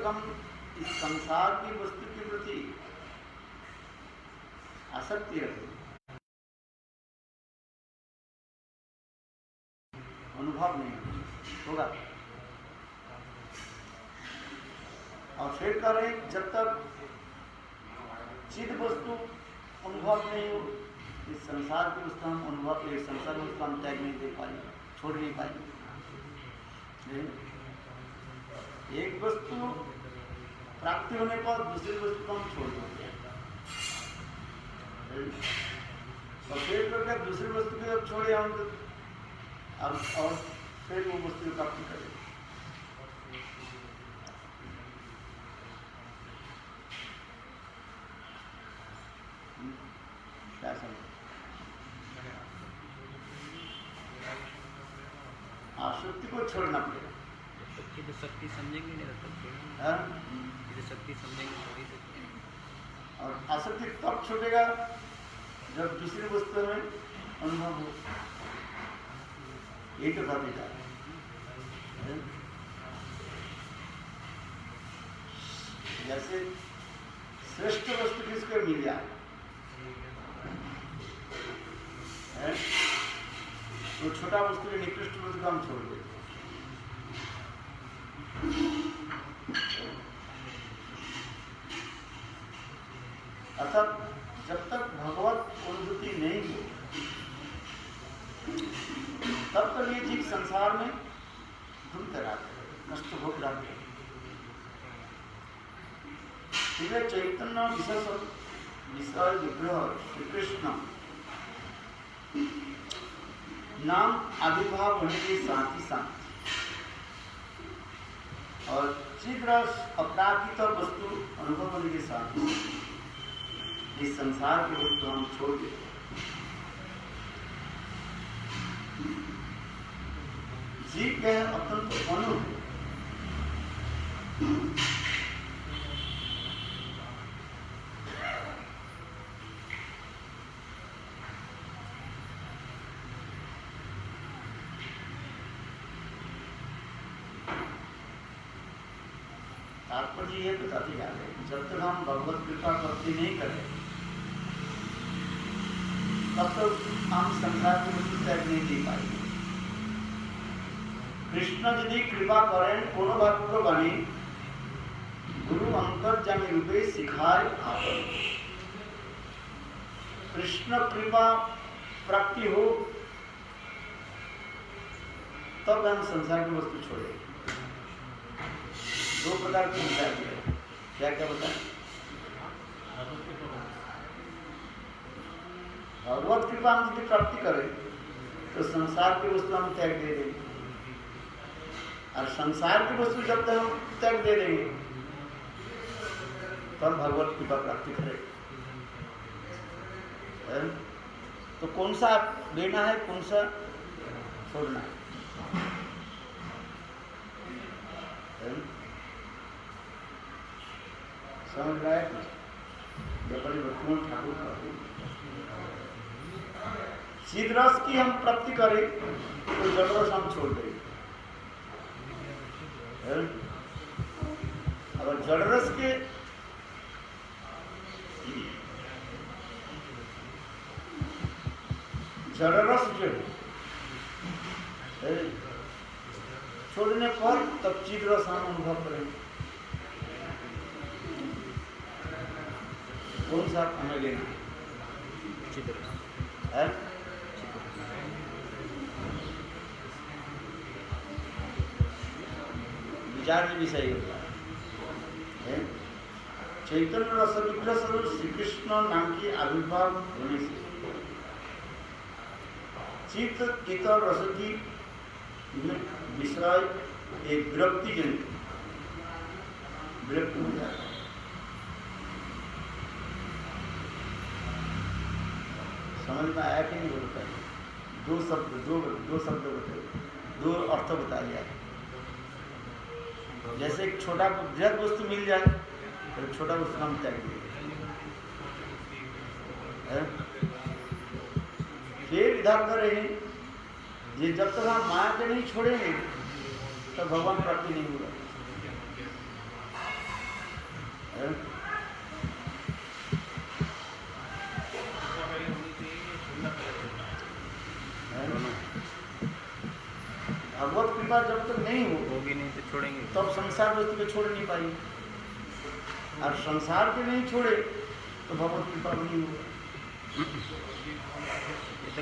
तक हम इस संसार की वस्तु के प्रति आसक्ति रखें, अनुभव नहीं होगा। और फिर करें, जब तक चिद वस्तु अनुभव नहीं हो, इस संसार की वस्तु हम अनुभव, इस संसार की वस्तु हम त्याग नहीं दे पाएंगे, छोड़ नहीं पाएंगे। एक वस्तु प्राप्ति होने पर दूसरी वस्तु को हम छोड़ देते हैं, और फिर करके दूसरी वस्तु को जब छोड़े हम तो अब और फिर वो वस्तु की प्राप्ति करें। क्या समझ? आसक्ति को छोड़ना पड़ेगा। तो शक्ति समझेंगे नहीं तो शक्ति समझेंगे थोड़ी तो। और आसक्ति तब छूटेगा जब दूसरी वस्तु में अनुभव हो। यही तो बात है। जैसे श्रेष्ठ वस्तु किसको मिल जाए, तो छोटा वस्तु के निकृष्ट वस्तु को हम छोड़ देते। अर्थात जब तक भगवत अनुभूति नहीं हो तब तक ये जीव संसार में घूमते रहते हैं, कष्ट भोग रहते हैं। इसलिए चैतन्य विषय विग्रह श्री कृष्ण नाम आविर्भाव होने के साथ ही साथ और चिद रस अपराधित वस्तु अनुभव होने के साथ इस संसार की वस्तु हम छोड़ देते। जीव के अत्यंत अनु तात्पर्य ये बताते जा रहे हैं, जब तक हम भगवत कृपा प्राप्ति नहीं करें तब तक हम संसार की वस्तु त्याग नहीं दे पाएंगे। कृष्ण यदि कृपा करें कोनो भक्त बने गुरु अंगद जमी रूपे सिखाए आप। कृष्ण कृपा प्राप्ति हो तब हम संसार की वस्तु छोड़े। दो प्रकार की हिंसा है, क्या क्या बताएं? भगवत कृपा हम यदि प्राप्ति करें तो संसार की वस्तु हम त्याग दे देंगे, और संसार की वस्तु जब तक हम त्याग दे देंगे तो हम भगवत कृपा प्राप्ति करें। तो कौन सा लेना है, कौन सा छोड़ना है? समझ रहा है कुछ? ठाकुर चिद रस की हम प्राप्ति करें तो जड़ रस हम छोड़ देंगे। अगर जड़ रस के जड़ रस जो है छोड़ने पर तब चिद रस हम अनुभव करेंगे। कौन सा हमें लेना है? विचार में भी सही होता है। चैतन्य रस विग्रह स्वरूप श्री कृष्ण नाम की आविर्भाव होने से चित्त इतर रस की विषय एक विरक्ति जनित विरक्ति हो जाता है। समझ में आया कि नहीं बोलता है? दो शब्द बताए, दो अर्थ बता दिया। जैसे एक छोटा बृहद वस्तु मिल जाए तो छोटा वस्तु हम त्याग देंगे। फिर इधर कर रहे हैं ये जब तक हम माया के नहीं छोड़ेंगे तब भगवान प्राप्ति नहीं होगा। नहीं होगी नहीं तो छोड़ेंगे। तब संसार वस्तु को छोड़ नहीं पाएंगे, और संसार के नहीं छोड़े तो भगवत कृपा नहीं होगी।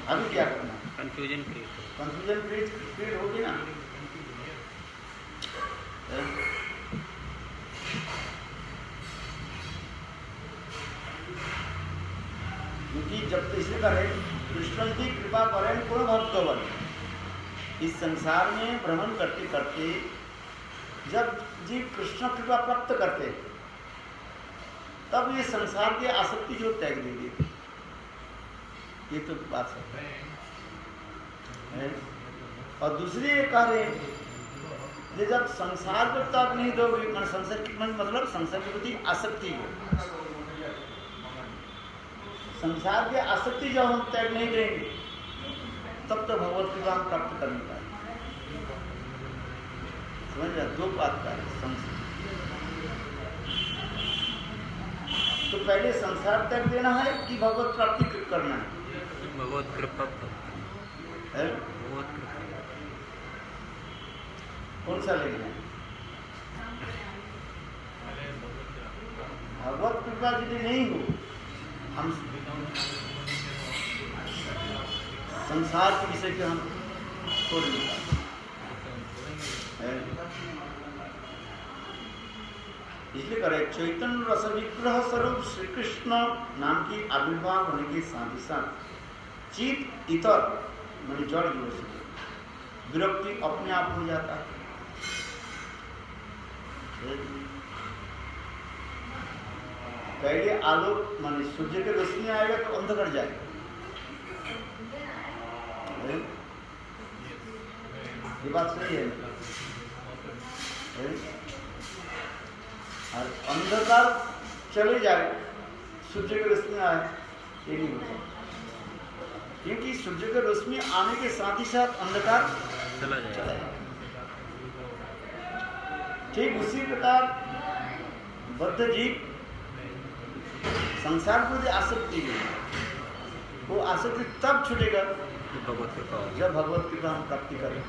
अभी क्या करना? कंफ्यूजन क्रिएट होगी ना। क्योंकि जब इसे करें कृष्ण की कृपा करें पूर्ण भक्तवन, इस संसार में भ्रमण करते करते जब जीव कृष्ण कृपा प्राप्त करते तब ये संसार की आसक्ति जो त्याग देंगे। ये तो बात है। और दूसरी ये कार्य ये जब संसार को त्याग नहीं दोगे, संसार की मतलब संसार के प्रति आसक्ति हो, संसार की आसक्ति जब हम त्याग नहीं देंगे तब तो भगवत कृपा हम प्राप्त कर नहीं पाएंगे। समझ रहे? दो बात का है संसार। तो पहले संसार त्याग देना है कि भगवत प्राप्ति करना है? भगवत कृपा है? भगवत कृपा कौन सा लेना है? भगवत कृपा यदि नहीं हो, हम संसार के विषय के हम छोड़ नहीं पाते। इसलिए करें चैतन्य रस विग्रह स्वरूप श्री कृष्ण नाम की आविर्भाव होने के साथ ही साथ चित इतर मानी जड़ जीव से विरक्ति अपने आप हो जाता है। पहले आलोक माने सूर्य के रोशनी आएगा तो अंधकार जाएगा। ये बात सही है। और अंधकार चले जाए, सूर्य की रोशनी आए, ये नहीं होता, क्योंकि सूर्य की रोशनी आने के साथ ही साथ अंधकार चला जाएगा। ठीक उसी प्रकार बद्ध जीव संसार को जो आसक्ति है वो आसक्ति तब छूटेगा जब भगवत कृपा हम प्राप्ति करें।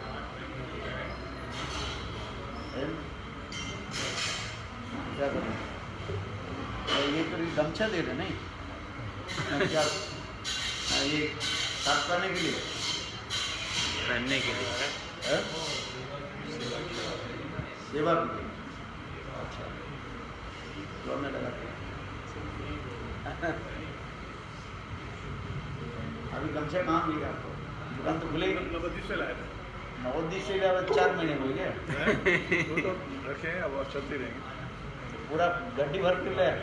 क्या करें? ये तो गमछा दे रहे नहीं क्या? ये साफ करने के लिए, पहनने के लिए, सेवा के लिए। अच्छा, तो मैं लगा अभी गमछा कहाँ मिलेगा आपको? दुकान तो खुलेगी। नवद्वीप से लाया था। नवद्वीप से लाया 4 महीने हो गए। वो तो रखे हैं, अब चलते रहेंगे। पूरा गड्डी भर के लाया?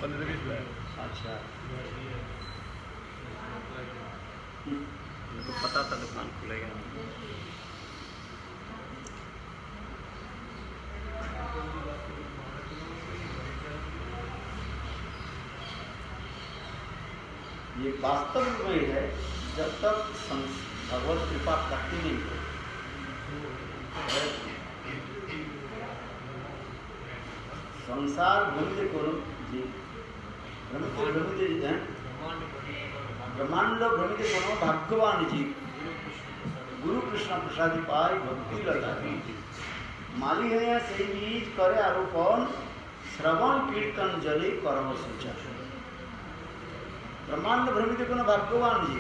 15-20 लाया। अच्छा, उनको पता था दुकान खुलेगा। ये वास्तव में है, जब तक भगवत कृपा प्राप्ति नहीं हो, संसार भ्रमित करो जी, ब्रह्मांड भ्रमित करो भाग्यवान जी, गुरु कृष्ण प्रसादी पाई भक्ति लगा माली है सही बीज करे आरोपण श्रवण कीर्तन जले करम सूचा। ब्रह्मांड भ्रमित करो भाग्यवान जी,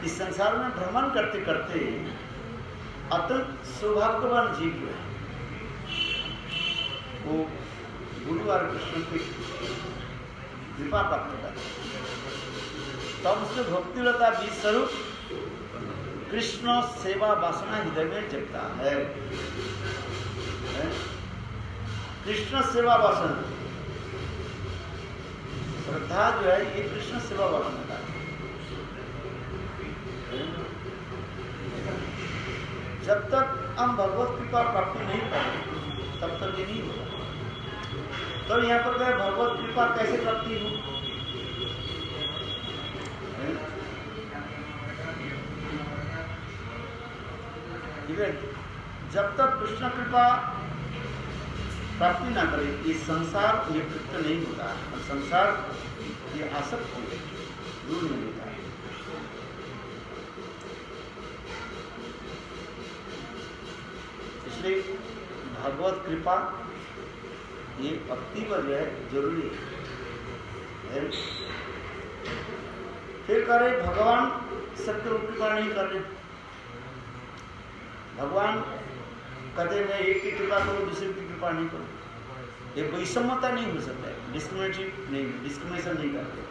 इस संसार में भ्रमण करते करते अत्यंत सौभाग्यवान जीव है वो गुरु और कृष्ण की कृपा प्राप्त करे, तब उसके भक्तिलता बीज स्वरूप कृष्ण सेवा वासना हृदय में जगता है। कृष्ण सेवा वासना श्रद्धा जो है ये कृष्ण सेवा वासना का है। जब तक हम भगवत कृपा प्राप्ति नहीं करें तब तक ये नहीं होगा। तो यहाँ पर क्या भगवत कृपा कैसे प्राप्ति हो? जब तक कृष्ण कृपा प्राप्ति ना करे ये संसार निवृत्त नहीं होता है, और संसार ये आसक्ति दूर नहीं होता है। इसलिए भगवत कृपा ये अति पर जो है जरूरी है। फिर कह रहे भगवान सबके ऊपर कृपा नहीं कर रहे। भगवान कहते मैं एक की कृपा करूँ दूसरे की कृपा नहीं करूँ, ये वैषम्यता नहीं हो सकता है, डिस्क्रिमिनेशन नहीं करते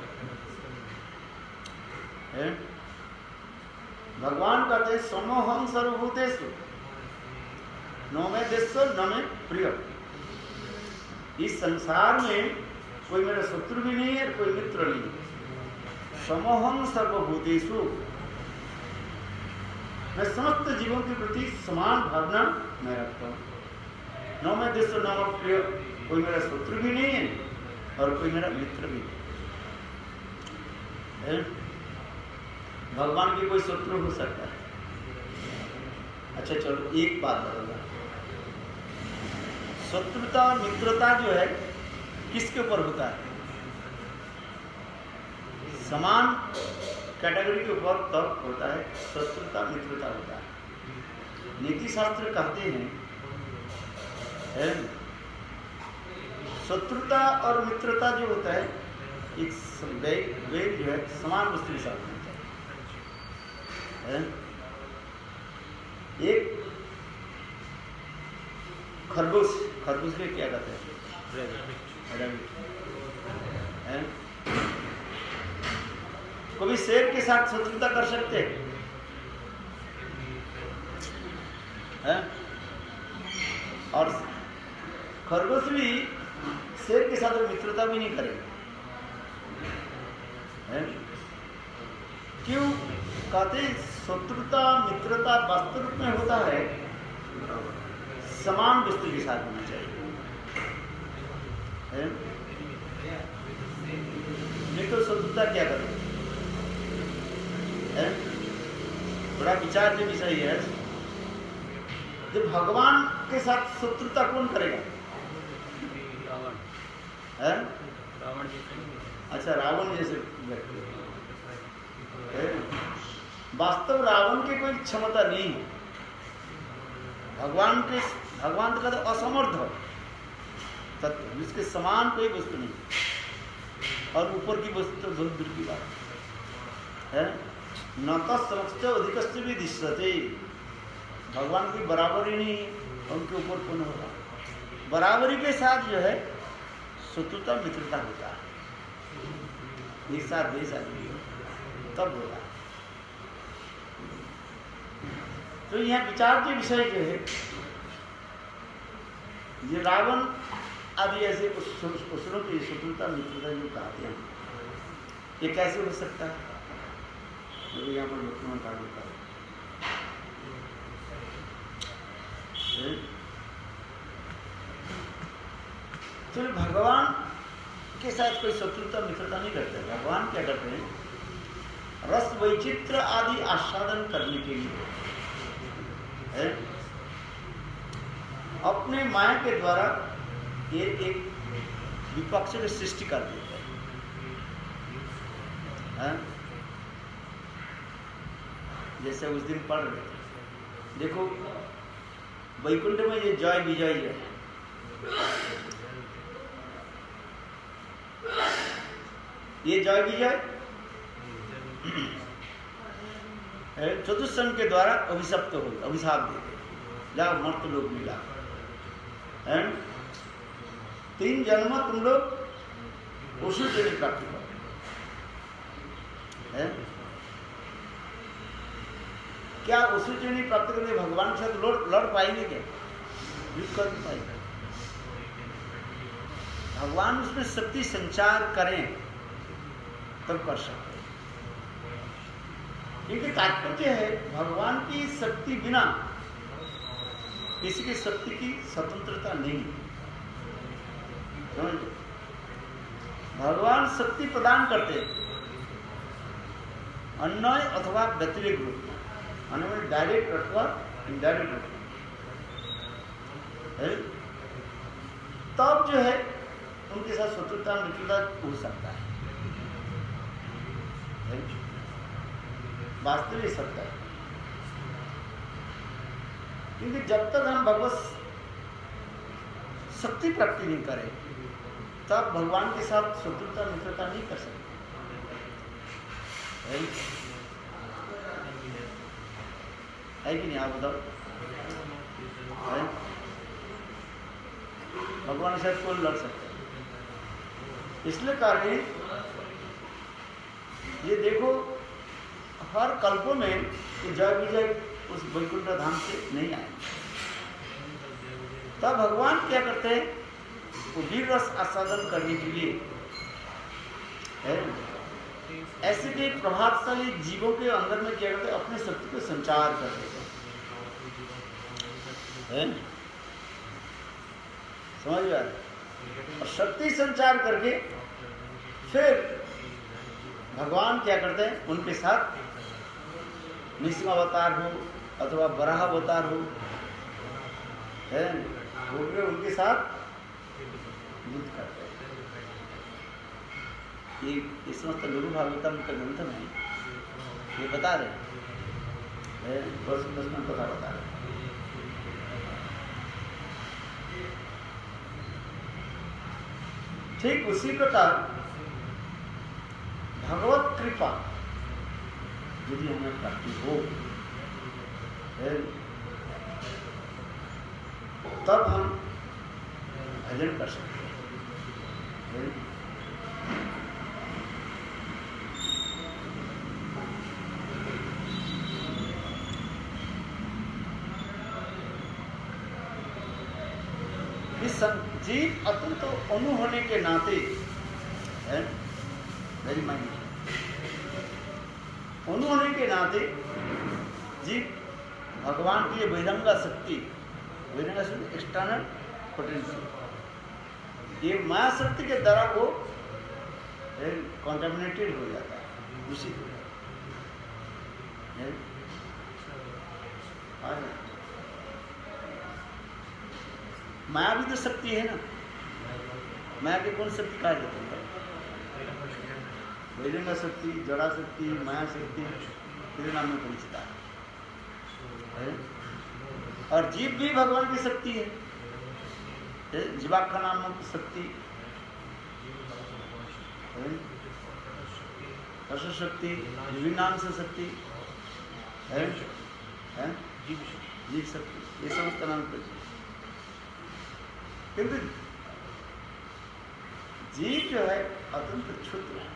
हैं। भगवान कहते समोहम सर्वभूतेषु न मे देशो न मे प्रिय। इस संसार में कोई मेरा शत्रु भी नहीं है, कोई मित्र नहीं है। समोहम सर्वभूतेषु, मैं समस्त जीवों के प्रति समान भावना मैं रखता हूँ। न मैं देशो न मैं प्रिय, कोई मेरा शत्रु भी नहीं है और कोई मेरा मित्र भी नहीं है। भगवान की कोई शत्रु हो सकता है? अच्छा चलो एक बात बताऊंगा, शत्रुता और मित्रता जो है किसके ऊपर होता है? समान कैटेगरी के ऊपर तब होता है शत्रुता मित्रता होता है। नीति शास्त्र कहते हैं शत्रुता और मित्रता जो होता है एक वेग जो है समान वस्तु के साथ होना चाहिए। एक खरगोश के क्या कहते हैं? कभी शेर के साथ शत्रुता कर सकते हैं? और खरगोश भी शेर के साथ मित्रता भी नहीं करेगा। क्यों कहते शत्रुता मित्रता वास्तव रूप में होता है समान वस्तु के साथ होना चाहिए। नहीं तो शत्रुता क्या करें? बड़ा विचार के विषय है। जब भगवान के साथ शत्रुता कौन करेगा? रावण जैसे। अच्छा रावण जैसे व्यक्ति। वास्तव रावण की कोई क्षमता नहीं है। भगवान तो कहते असमर्थ तत्व, जिसके समान कोई वस्तु नहीं और ऊपर की वस्तु तो बहुत दूर की बात है। न तत्समक्ष अधिकस्य भी दृश्यते, भगवान की बराबरी नहीं उनके ऊपर कौन होगा? बराबरी के साथ जो है शत्रुता मित्रता होता है, एक साथ देश आदमी तब होगा। तो यहाँ विचार के विषय जो है ये रावण आदि ऐसे असुरों की शत्रुता मित्रता जो कहते हैं ये कैसे हो सकता है? तो यहाँ पर वर्तमान काल होता है। तो भगवान के साथ कोई शत्रुता मित्रता नहीं करते। भगवान क्या करते हैं? रस वैचित्र आदि आस्वादन करने के लिए अपने माया के द्वारा ये एक विपक्ष की सृष्टि कर देते हैं। जैसे उस दिन पढ़ रहे थे, देखो वैकुंठ में ये जय विजय है, ये जय विजय चतुष्सन के द्वारा अभिशाप देते, जाओ मर्त लोग मिला। 3 जन्म तुम लोग उसी के लिए प्राप्त करो। क्या उसी के लिए प्राप्त करने भगवान के साथ लड़ पाएंगे? क्या युद्ध कर पाएंगे? भगवान उसमें शक्ति संचार करें तब कर सकते। क्योंकि तात्पर्य है भगवान की शक्ति बिना किसी की शक्ति की स्वतंत्रता नहीं। भगवान शक्ति प्रदान करते अन्वय अथवा व्यतिरिक्त रूप में, डायरेक्ट अथवा इनडायरेक्ट रूप में, तब जो है उनके साथ शत्रुता मित्रता हो सकता है। वास्तविक सत्य है। क्योंकि जब तक हम भगवत शक्ति प्राप्ति नहीं करें तब भगवान के साथ शत्रुता मित्रता नहीं कर सकते। है कि नहीं, आप बताओ? है? भगवान के साथ कौन लड़ सकता है? इसलिए कारण ये देखो, हर कल्पों में जय विजय उस वैकुंठ धाम से नहीं आए। तब भगवान क्या करते हैं? वो वीर रस आस्वादन करने के लिए ऐसे के प्रभावशाली जीवों के अंदर में क्या करते हैं? अपने शक्ति को संचार कर देते हैं। समझ में आ रहा है? और शक्ति संचार करके फिर भगवान क्या करते हैं? उनके साथ नृसिंह अवतार हो अथवा वराह अवतार हो, उनके साथ युद्ध करते हैं। ये समस्त लघु भागवतम का ग्रंथ में ये बता रहे हैं, कथा बता रहे हैं। ठीक उसी प्रकार भगवत कृपा यदि हमें प्राप्ति हो तब हम भजन कर सकते हैं। इस जीव अत्यंत अनु होने के नाते वेरी माइंड अनु होने के नाते जीव भगवान की बहिरंगा शक्ति एक्सटर्नल पोटेंशियल, ये माया शक्ति के द्वारा वो कॉन्टेमिनेटेड हो जाता है, दूषित हो जाता है। माया भी तो शक्ति है ना, माया की कौन शक्ति कहा जाती है? बहिरंगा शक्ति, जड़ा शक्ति, माया शक्ति, तेरे नाम में परिचित है। और जीव भी भगवान की शक्ति है, जीवात्मा नामक शक्ति, रस शक्ति, विभिन्न नाम से शक्ति है, जीव शक्ति, ये समस्त नाम पर। किंतु जीव जो है अत्यंत क्षुद्र है,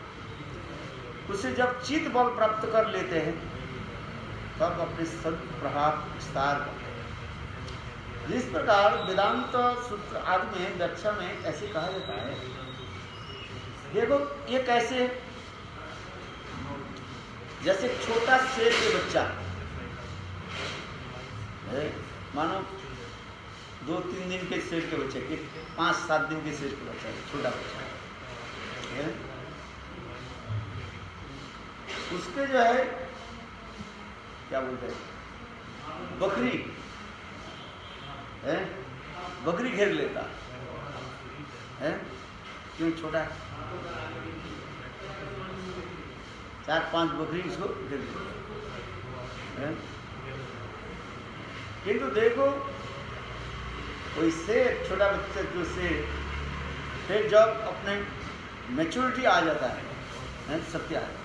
उसे जब चित्त बल प्राप्त कर लेते हैं तब अपने सद प्रभाव विस्तार करते हैं। जिस प्रकार वेदांत सूत्र आदि में व्याख्या में ऐसे कहा जाता है, देखो ये कैसे, जैसे छोटा शेर के बच्चा मानो 2-3 दिन के शेर के बच्चे के 5-7 दिन के शेर के बच्चा, छोटा बच्चा है, उसके जो है क्या बोलते हैं, बकरी है, बकरी घेर लेता है, क्यों? छोटा है, 4-5 बकरी इसको घेर लेता है। किंतु देखो कोई शेर, छोटा बच्चा जो शेर, फिर जब अपने मैच्योरिटी आ जाता है, सत्य आ जाता है,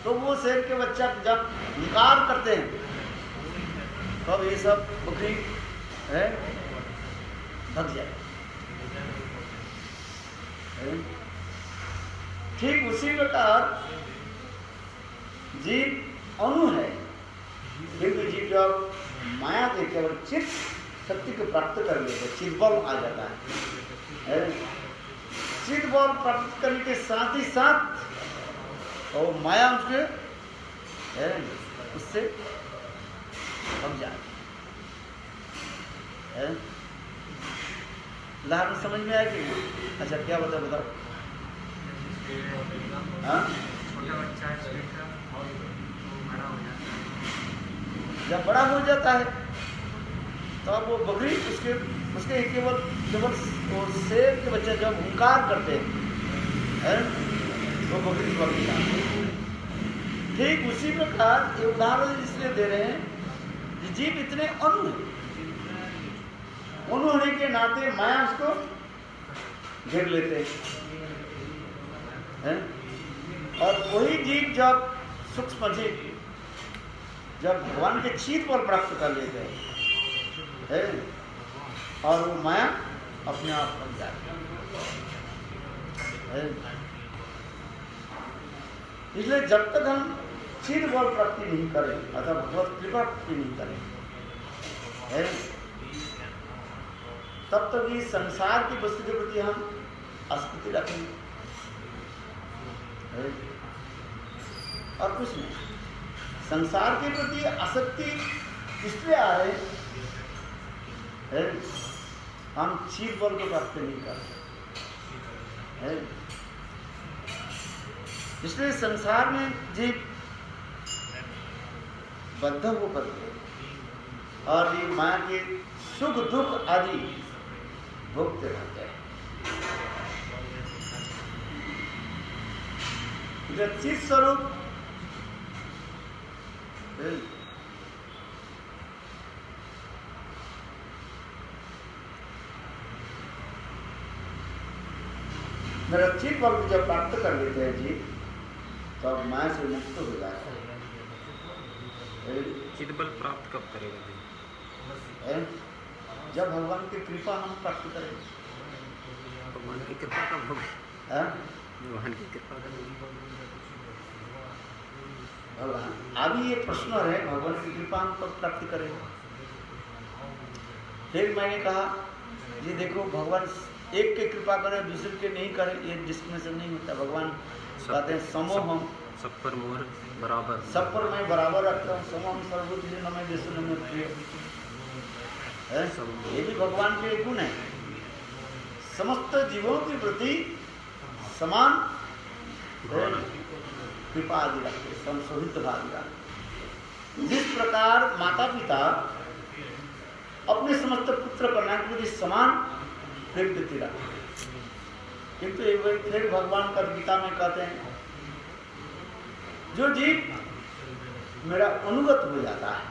तो वो शेर के बच्चा जब हुंकार करते हैं तब ये सब बकरी है भग जाए। ठीक उसी प्रकार जीव अणु है, किंतु जीव जब माया के केवल चित्त शक्ति को प्राप्त कर लेते, चित्त बल आ जाता है, चित्त बल प्राप्त करने के साथ ही साथ और माया उससे भग जाती है। लाभ समझ में आया कि नहीं? अच्छा क्या बताओ? हाँ, जब बड़ा हो जाता है तो अब वो बकरी उसके केवल शेर के बच्चे जब हुंकार करते हैं वो बकरी भग जाती है। ठीक उसी प्रकार ये उदाहरण इसलिए दे रहे हैं कि जीव इतने अणु है के नाते माया उसको घेर लेते हैं। और वही जीव जब सूक्ष्म जीव जब भगवान के चित पर प्राप्त कर लेते हैं और वो माया अपने आप बन जाती है। इसलिए जब तक हम चित बल प्राप्ति नहीं करें अथवा भगवत कृपा प्राप्ति नहीं करें तब तक इस संसार की वस्तु के प्रति हम आसक्ति रखेंगे और कुछ नहीं। संसार के प्रति आसक्ति इसलिए आ रहे हैं हम चित बल को प्राप्त नहीं कर सकते। इसलिए संसार में जीव बद्ध होकर के और ये माया के सुख दुख आदि भोगते रहते हैं। चित स्वरूप मेरा चित बल जब प्राप्त कर लेते हैं जी तब माया से मुक्त हो जाता है। चित बल प्राप्त कब करेगा जी? जब भगवान की कृपा हम प्राप्त करेंगे। भगवान की कृपा कब होगी? भगवान की कृपा कब होगी? भगवान अभी ये प्रश्न है भगवान की कृपा हम कब प्राप्त करेंगे। फिर मैंने कहा ये देखो भगवान एक के कृपा करें दूसरे के नहीं करें ये डिस्क्रिमिनेशन नहीं होता। भगवान कहते हैं समोह हम सब पर मोर बराबर, सब पर मैं बराबर रखता हूँ। समोह हम सर्वोच्च न मैं विष्णु में प्रिय है। ये भी भगवान के एक गुण है। समस्त जीवों के प्रति समान कृपा आदि रखते संशोधित भाव रखते। जिस प्रकार माता पिता अपने समस्त पुत्र कन्या के प्रति समान प्रेम रखते किंतु एक बार फिर भगवान का गीता में कहते हैं जो जीव मेरा अनुगत हो जाता है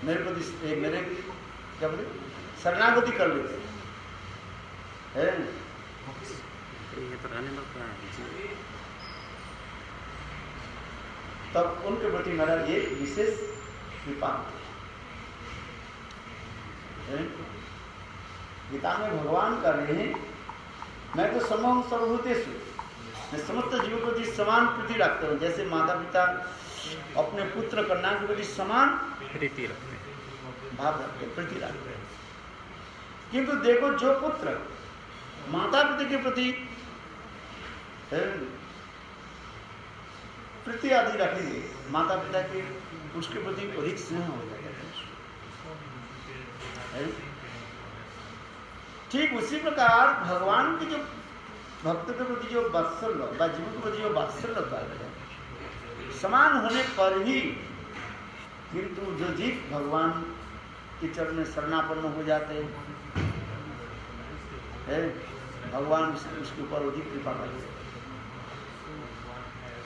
मेरे प्रति मेरे क्या बोले शरणागति कर लेते हैं ये तो रहने दो क्या है तब उनके प्रति मेरा ये विशेष कृपा है। गीता में भगवान कर रहे हैं मैं तो समम सर्वभूतेषु मैं समस्त जीवों के प्रति समान प्रीति रखता हूँ। जैसे माता पिता अपने पुत्र कन्या के प्रति समान प्रीति रखते हैं, भाव रखते हैं, प्रीति रखते हैं। किंतु देखो जो पुत्र माता पिता के प्रति प्रीति आदि रखेंगे माता पिता के उसके प्रति अधिक स्नेह हो जाएगा। ठीक उसी प्रकार भगवान के जो भक्त के प्रति जो वात्सल्य व जीवन के प्रति जो वात्सल्य है समान होने पर ही किंतु जो जीव भगवान के चरण में शरणापन्न हो जाते हैं भगवान उसके ऊपर अधिक कृपा करते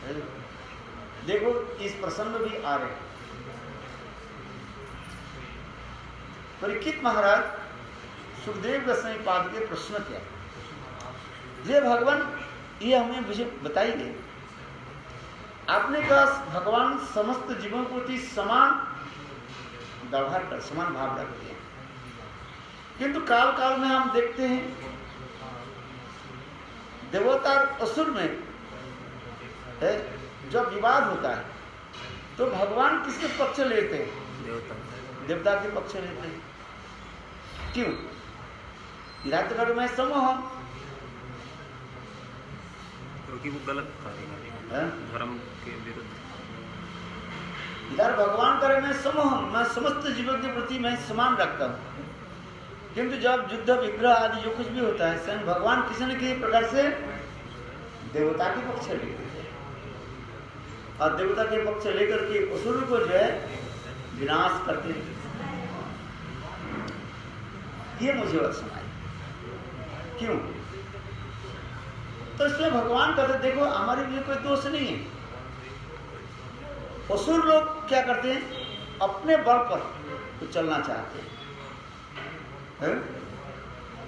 हैं। देखो इस प्रसंग भी आ रहे परीक्षित महाराज सुखदेव गोस्वामी पाद के प्रश्न क्या ये भगवान ये हमें विषय बताइए। आपने कहा भगवान समस्त जीवों को प्रति समान व्यवहार कर समान भाव रखते हैं किंतु काल काल में हम देखते हैं देवता और असुर में है जब विवाद होता है तो भगवान किसके पक्ष लेते हैं? देवता के पक्ष लेते हैं। क्यों? विराट में समूह क्योंकि वो गलत कार्य धर्म के विरुद्ध। इधर भगवान करे मैं समूह मैं समस्त जीवों के प्रति मैं समान रखता हूँ किंतु जब युद्ध विग्रह आदि जो कुछ भी होता है स्वयं भगवान किसी न किसी प्रकार से देवता के पक्ष लेते हैं और देवता के पक्ष लेकर के असुर को जो है विनाश करते हैं। ये मुझे बात सुनाई क्यों? तो इसमें भगवान कहते देखो हमारे लिए कोई दोष नहीं है। असुर लोग क्या करते हैं अपने बल पर तो चलना चाहते हैं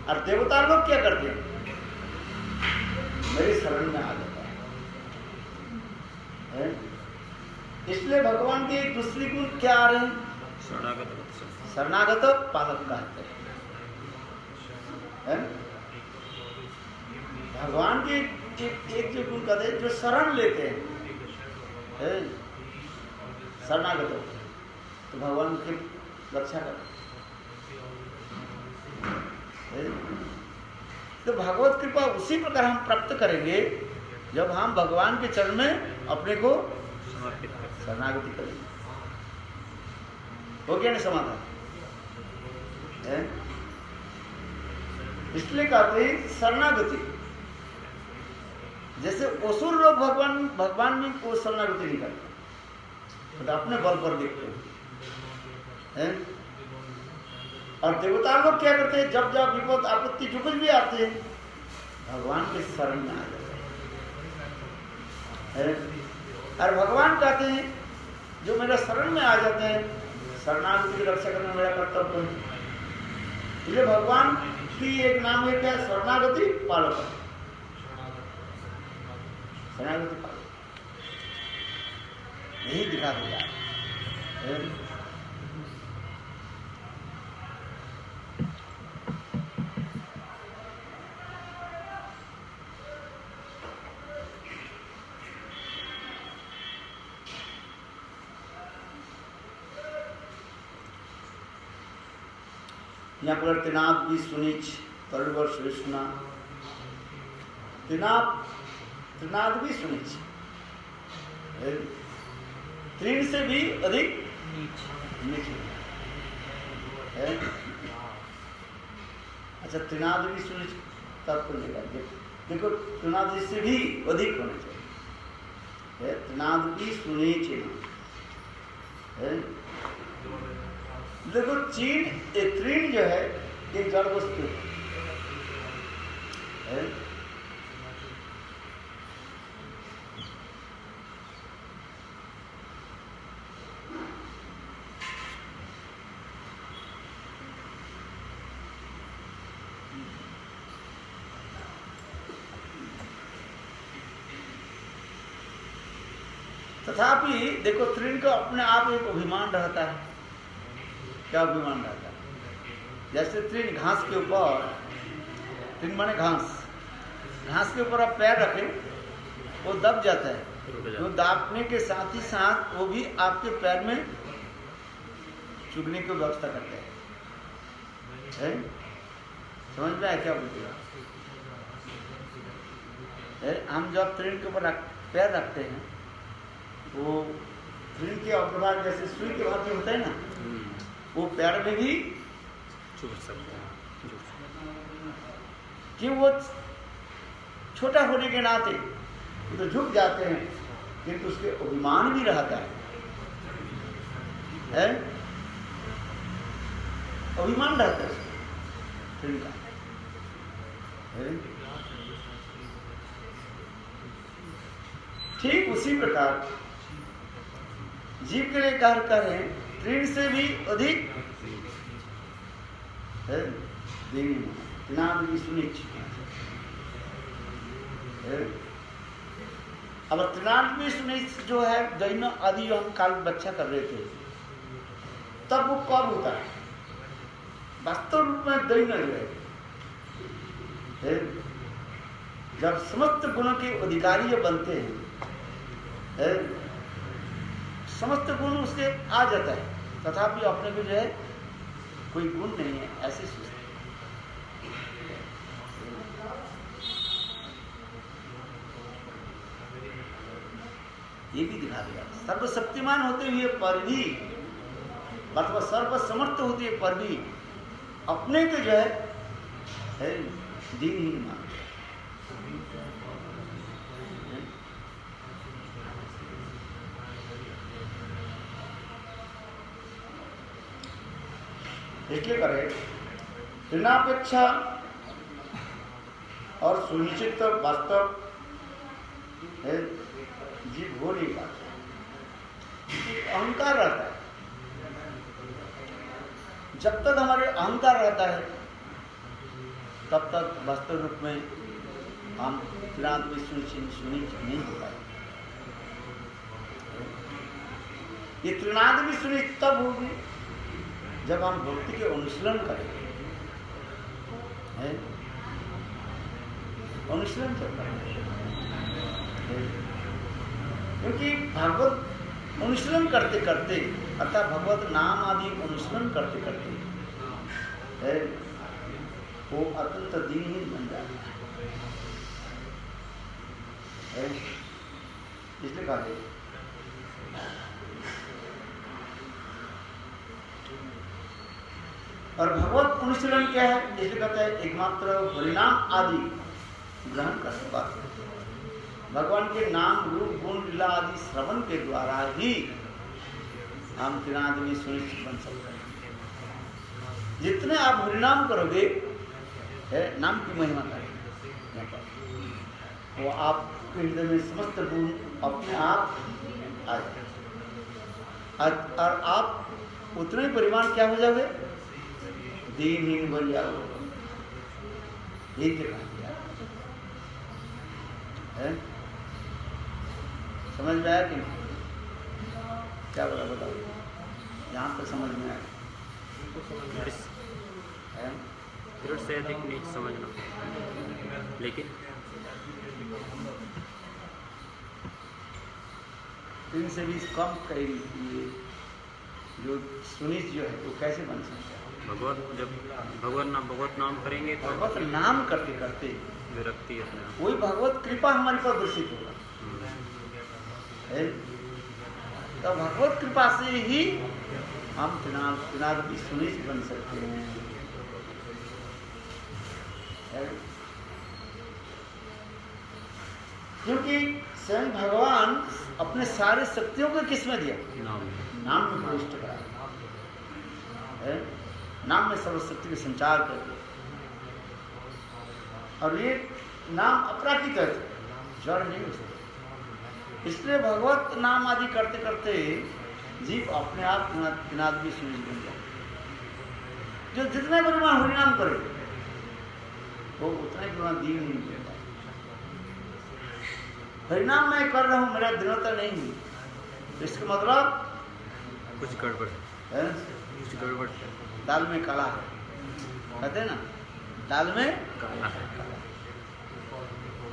और देवता लोग क्या करते हैं? मेरे शरण में आ जाता है। इसलिए भगवान के दूसरी गुण क्या आ रहे हैं? शरणागत पालक कहते हैं। भगवान के एक जो गुण कहते हैं, जो शरण लेते हैं, शरणागत, तो भगवान की रक्षा करते। तो भगवत कृपा उसी प्रकार हम प्राप्त करेंगे जब हम भगवान के चरण में अपने को शरणागति करेंगे। हो गया नहीं समाधान? इसलिए कहते हैं शरणागति। जैसे असुर लोग भगवान में को शरणागति नहीं करते, तो अपने बल पर देखते हैं। और देवता लोग क्या करते हैं? जब जब विपद आपत्ति जो कुछ भी आते हैं, भगवान के शरण में आ जाते हैं। और भगवान कहते हैं जो मेरे शरण में आ जाते हैं, शरणागति की रक्षा करना मेरा कर्तव्य है। इसलिए भगवान की एक नाम है क्या? शरणागति पालक। शरणागति पालक यही दिखा दिया। यहाँ पर त्रिनाद भी सुनीच तरुवर सुना, त्रिनाद भी सुनीच, तीन से भी अधिक नीचे है। अच्छा, त्रिनाद भी सुनीच तब को लेगा। देखो, त्रिनाद से भी अधिक होना चाहिए। त्रिनाद भी सुनीच है। देखो, तृण जो है एक जड़ वस्तु है। तथापि देखो, तृण का अपने आप एक अभिमान रहता है। क्या अभिमान रहता है? जैसे तृण घास के ऊपर, तृण माने घास के ऊपर आप पैर रखें, वो दब जाता है। तो दाबने के साथ ही साथ वो भी आपके पैर में चुगने की व्यवस्था करता है। समझ में आया क्या बोलते हैं? हम जब तृण के ऊपर पैर रखते हैं, वो तृण के अग्रभाग जैसे सुई के भाग होता है ना, वो पैर में भी चुभ सकता है। कि वो छोटा होने के नाते वो तो झुक जाते हैं, किंतु उसके अभिमान भी रहता है। अभिमान रहता है तृण का। ठीक उसी प्रकार जीव के लिए कार्य कर रहे हैं, तृण से भी अधिक है। त्रिनाद भी सुनिच। अब त्रिनाद भी सुनिच जो है, दैन्य आदि हम काल बच्चा कर रहे थे, तब वो कब होता है? वास्तव रूप में दैन्य जो है, जब समस्त गुणों के अधिकारी जो बनते हैं, समस्त गुण उसके आ जाता है, तथापि अपने को जो है कोई गुण नहीं है, ऐसे सोचते। ये भी दिखा दिया। सर्वशक्तिमान होते हुए पर भी, अथवा सर्वसमर्थ होते हुए पर भी अपने को जो है दीन ही मानते। इसलिए करें ऋणापेक्षा और सुनिश्चित वास्तव है जीव हो नहीं पाता। अहंकार रहता है। जब तक हमारे अहंकार रहता है तब तक वास्तव रूप में हम त्रिनाद विष्णु सुनिश्चित नहीं हो पाए। ये त्रिनाद विष्णु तब होगी जब हम भक्ति के अनुशीलन करेंगे, अनुशीलन जब करेंगे, क्योंकि भागवत अनुशीलन करते करते अर्थात भगवत नाम आदि अनुशीलन करते करते वो अत्यंत दीनहीन बन जाता है। इसलिए कहा है और भगवत अनुशीलन क्या है, इसलिए कहता है एकमात्र परिणाम आदि ग्रहण करने पर भगवान के नाम रूप गुण लीला आदि श्रवण के द्वारा ही हम त्रिनाद में सुनिश्चित बन सकते हैं। जितने आप हरिनाम करोगे, नाम की महिमा करेंगे, वो आपके हृदय में समस्त गुण अपने आप आ जाए और आप उतने परिमाण क्या हो जाओगे, दीनहीन बन जाओगे। यही क्या है, समझ में आया कि नहीं? क्या बोला बताओ, यहाँ पर समझ में आया? दृढ़ से अधिक नहीं समझना, लेकिन 3 से 20 कम कहीं जो सुनिश्चित जो है वो कैसे बन सकता है? जब भगवत नाम करेंगे तो भगवत नाम करते करते विरक्ति अपने वही भगवत कृपा हमारे पर वर्षित होगा। तो भगवत कृपा से ही हम त्रिनाद की सुनिश्चित बन सकते हैं। क्योंकि स्वयं भगवान अपने सारे शक्तियों को किस में दिया, नाम में प्रविष्ट करा, नाम में सर्वशक्ति के संचार कर दिया। और ये नाम अपराधिक है, जड़ नहीं हो सकता। इसलिए भगवत नाम आदि करते करते जीव अपने आप त्रिनाद की सुनिश्चित बन जाए। जो जितने परिमाण हरिनाम करे वो उतना ही परिमाण दीन नहीं मिलता। हरिनाम मैं कर रहा हूँ, मेरा दृढ़ता नहीं हुई, इसका मतलब कुछ गड़बड़ है, कुछ गड़बड़ है। दाल में काला है, कहते हैं ना, दाल में काला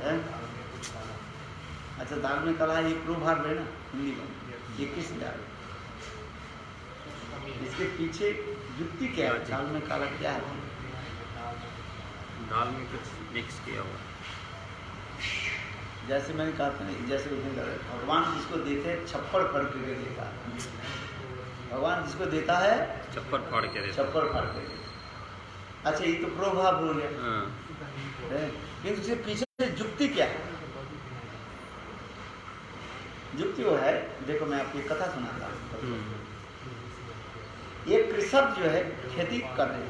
है। अच्छा, दाल में काला है, ये प्रोभार है ना हिंदी में, ये किस दाल, इसके पीछे युक्ति क्या है? दाल में काला क्या है? दाल में कुछ मिक्स किया हुआ। जैसे मैंने कहा था ना, जैसे भगवान जिसको देते हैं छप्पड़ फाड़ के देता है, भगवान जिसको देता है छप्पर फाड़ के देता। छप्पड़ फाड़ के देता। अच्छा, ये तो प्रोभाव हो गया, लेकिन उसके पीछे युक्ति क्या है? युक्ति वो है, देखो मैं आपको एक कथा सुनाता हूँ। एक कृषक जो है खेती कर रहे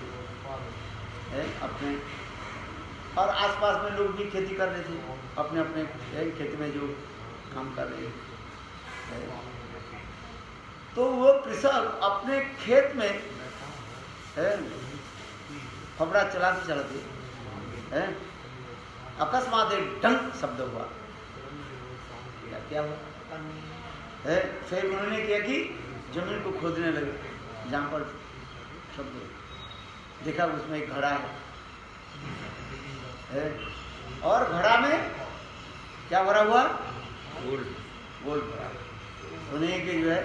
थे अपने, और आसपास में लोग भी खेती कर रहे थे अपने अपने खेती में जो काम कर रहे थे। तो वो कृषक अपने खेत में फबड़ा चलाते चलाते अकस्मात एक डंक शब्द हुआ। क्या हुआ? फिर उन्होंने क्या कि जमीन को खोदने लगे, जहाँ पर शब्द देखा उसमें एक घड़ा है, और घड़ा में क्या भरा हुआ? गोल्ड भरा। उन्हें के जो है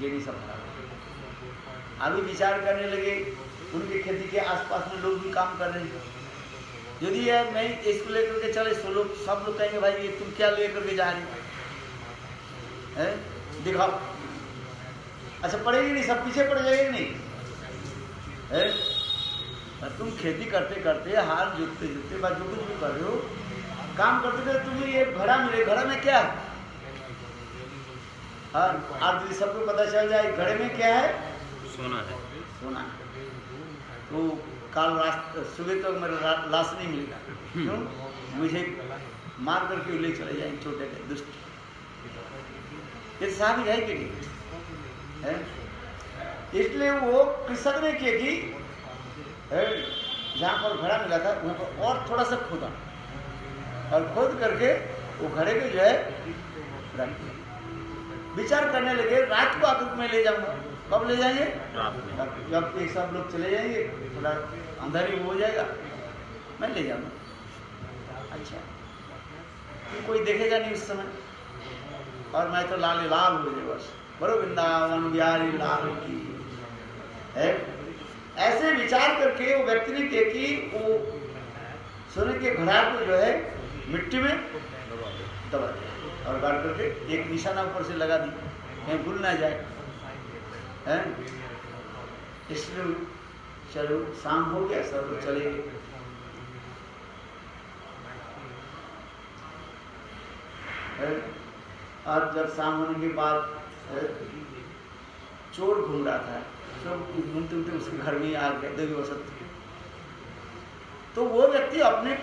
गेनी सब भरा हुआ। अभी विचार करने लगे, उनके खेती के आसपास में लोग भी काम कर रहे हैं। यदि यार मैं इसको लेकर के चले, सो लोग सब लोग कहेंगे भाई ये तुम क्या लेकर के जा रहे है, दिखाओ। अच्छा, पड़ेगी नहीं, सब पीछे पड़ जाएगी नहीं है? तुम खेती करते करते हाल जुटते जुटते बाद जो कुछ भी कर रहे हो, काम करते करते तुम्हें ये घड़ा मिले, घड़ा में क्या है? हाँ, आज यदि सबको पता चल जाए घड़े में क्या है? सोना है। सोना। तो कल सुबह तक मेरा लाश नहीं मिलेगा। क्यों? मुझे मार करके ले चले जाएंगे छोटे के दुष्ट। ये साबित है कि नहीं है? इसलिए वो कृषक ने किया कि जहाँ पर घड़ा मिला था वहाँ पर और थोड़ा सा खोदा और खोद करके वो घड़े को जो है रख दिया। विचार करने लगे रात को आकर मैं ले जाऊंगा। कब ले जाएंगे? रात में। जब एक सब लोग चले जाएंगे, थोड़ा अंदर ही हो जाएगा, मैं ले जाऊंगा। अच्छा, तो कोई देखेगा नहीं उस समय, और मैं तो लाल लाल हो जाए बस, बड़ो वृंदावन बिहारी लाल की है। ऐसे विचार करके वो व्यक्ति ने किया कि वो सोने के घड़ा को जो है मिट्टी में दबा दिया और गाड़ करके एक निशाना ऊपर से लगा दी, कहीं भूल ना जाए, है। इसलिए चलो शाम हो गया, सब लोग चले गए। और जब शाम होने के बाद चोर घूम रहा था, सब घूमते घूमते उसके घर में आ गए, देवी वसत। तो वो व्यक्ति अपने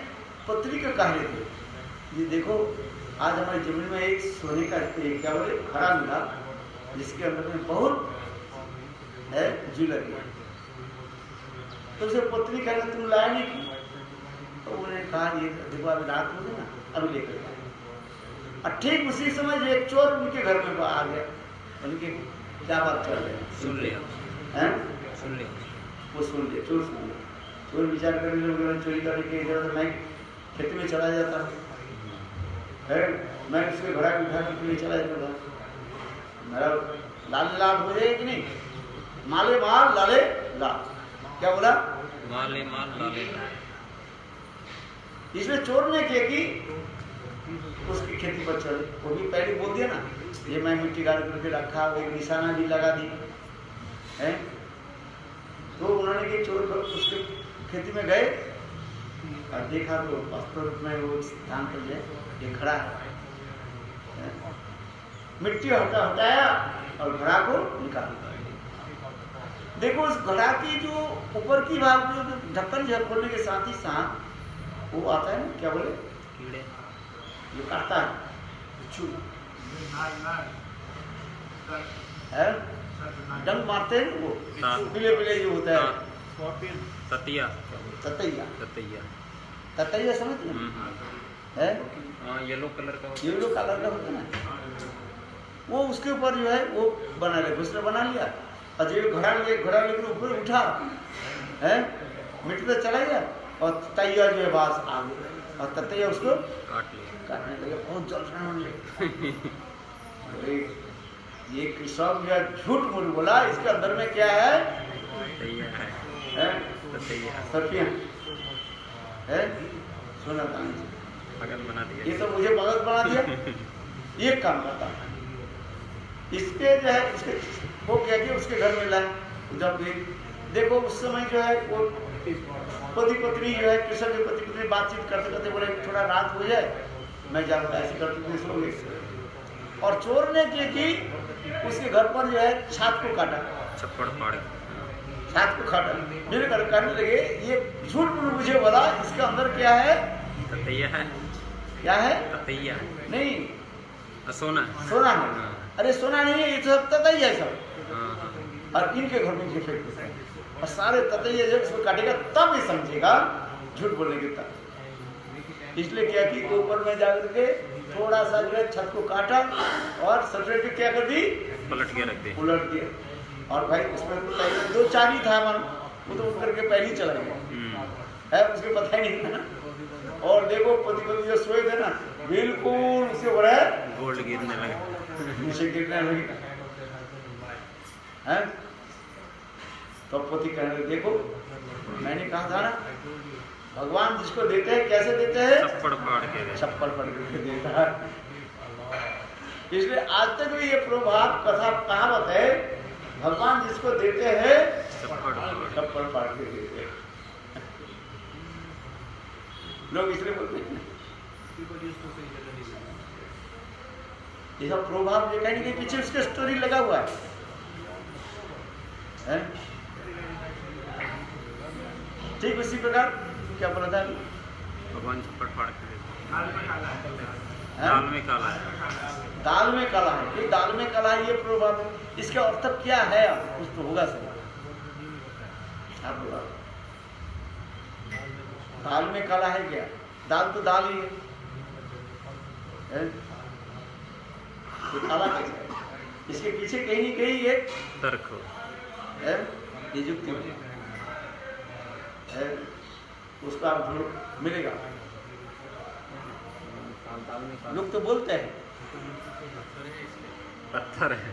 पत्नी को कह रहे थे, ये देखो आज हमारी जमीन में एक सोने का क्या बोले घड़ा मिला, जिसके अंदर में बहुत है ज्वेलरी। तो उसे पत्नी कह रहे तुम लाया नहीं क्यों? तो उन्होंने कहा ये देखो अभी रात हो गई ना, अभी लेकर जाए। और ठीक उसी समय जो एक चोर उनके घर में आ गया, उनके क्या बात कर रहे हैं, सुन लिया, सुन लिया, वो सुन लिया, चोर सुन लिया। चोर विचार करने लगे चोरी करने के इधर मैं खेती में चला जाता है, मैं उसके घड़ा को उठा के लिए चला जाता था, मेरा लाल लाल हो जाए कि नहीं, माले माल लाले लाल। क्या बोला? माले माल लाले लाल। इसलिए चोर ने किया कि उसकी खेती पर चले, वो भी पहले बोल दिया ना, ये मैं मिट्टी गाड़ करके रखा, वो निशाना भी लगा दी है। तो उन्होंने कि चोर उसके खेती में गए और देखा तो वास्तव में वो स्थान पर ये खड़ा है, मिट्टी हटाया और घड़ा को निकाल। देखो उस घड़ा की जो ऊपर की भाग जो ढक्कन जो खोलने के साथ ही साथ वो आता है ना, क्या बोले, कीड़े, ये काटता है, डंग मारते हैं वो पीले पीले जो होता है, ततिया, ततैया, ततिया, ततैया समझते है, येलो कलर का, येलो कलर का होता है ना, वो उसके ऊपर जो है वो बना लिया, घुसरा बना लिया, और जो घड़ा लेकर ऊपर उठा है, मिट्टी तो चला गया और तैया जो है बास आ गया और ततैया उसको काट लिया, काटने लगे, बहुत जलने लगे। अरे ये कृषक जो झूठ मूठ बोला, इसके अंदर में क्या है, ततिया है, ततिया, सफिया है, सोना था, पागल बना दिया, ये तो मुझे पागल बना दिया, ये काम करता है। इसके जो है इसके वो क्या कि उसके घर में लाए, जब देखो उस समय जो है वो पति पत्नी जो है कृष्ण के पति पत्नी बातचीत करते करते बोले थोड़ा रात हो जाए, मैं जाऊँगा, ऐसे करते सो गए। और चोर ने किया कि उसके घर पर जो है छात को काटा, छप्पड़ फाड़, छात को काटा, मेरे घर काटने लगे, ये झूठ मुझे बोला, इसके अंदर क्या है, ततिया है, क्या है, ततिया नहीं सोना, सोना है, अरे सोना नहीं है, ये तो सब ततैया है सब, और इनके घर में फेंक देते हैं, और सारे ततैया जब इसको काटेगा तब ये समझेगा झूठ बोलने के तब। इसलिए क्या कि ऊपर में जाकर के थोड़ा सा जो है छत को काटा और सबसे के क्या कर दी, पलट के रख दे, उलट दिया, और भाई उसमें तो पहले दो चार ही था मन, वो तो उठ करके पहले ही चला गया है, उसको पता ही नहीं था ना। और देखो पति पत्नी जो सोए थे ना, बिल्कुल उसके ऊपर है गोल्ड गिरने लगा, नीचे गिरने लगे हैं। तो पति कहने लगे देखो मैंने कहा था ना, भगवान जिसको देते हैं कैसे देते हैं, छप्पड़ फाड़ के, छप्पड़ फाड़ के देता है। इसलिए आज तक भी ये प्रभाव कथा कहावत है, भगवान जिसको देते हैं छप्पड़ फाड़ के देते हैं। लोग इसलिए बोलते हैं ये सब प्रभाव जो कहीं नहीं पीछे उसके स्टोरी लगा हुआ है? ठीक उसी प्रकार क्या बोला था, भगवान छप्पड़ फाड़ के देते, है? दाल में काला है, दाल में काला है, ये दाल में काला है, ये प्रभाव है। इसका अर्थ क्या है, कुछ तो होगा सर, आप बोला दाल में काला है क्या? दाल तो दाल ही है, तो काला कैसे है? इसके पीछे कहीं न कहीं एक तर्क हो। है, ये युक्ति है, उसका अर्थ मिलेगा। लोग तो बोलते हैं पत्थर है।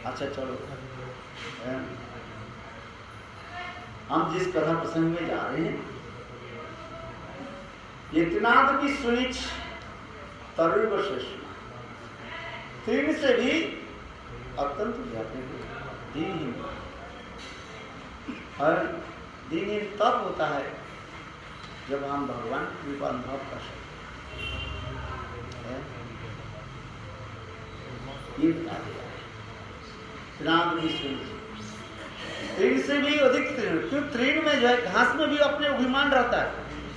अच्छा चलो, हम जिस कथा प्रसंग में जा रहे हैं, इतनाद की सुनिच तरुण श्रेष्ठ तीन से भी अत्यंत व्यापक दीनहीन, और दीनहीन तब होता है जब हम भगवान की कृपा अनुभव कर सकते हैं। ये बता दिया तृण से भी अधिक तृण, क्यों तृण में जो है घास में भी अपने अभिमान रहता है,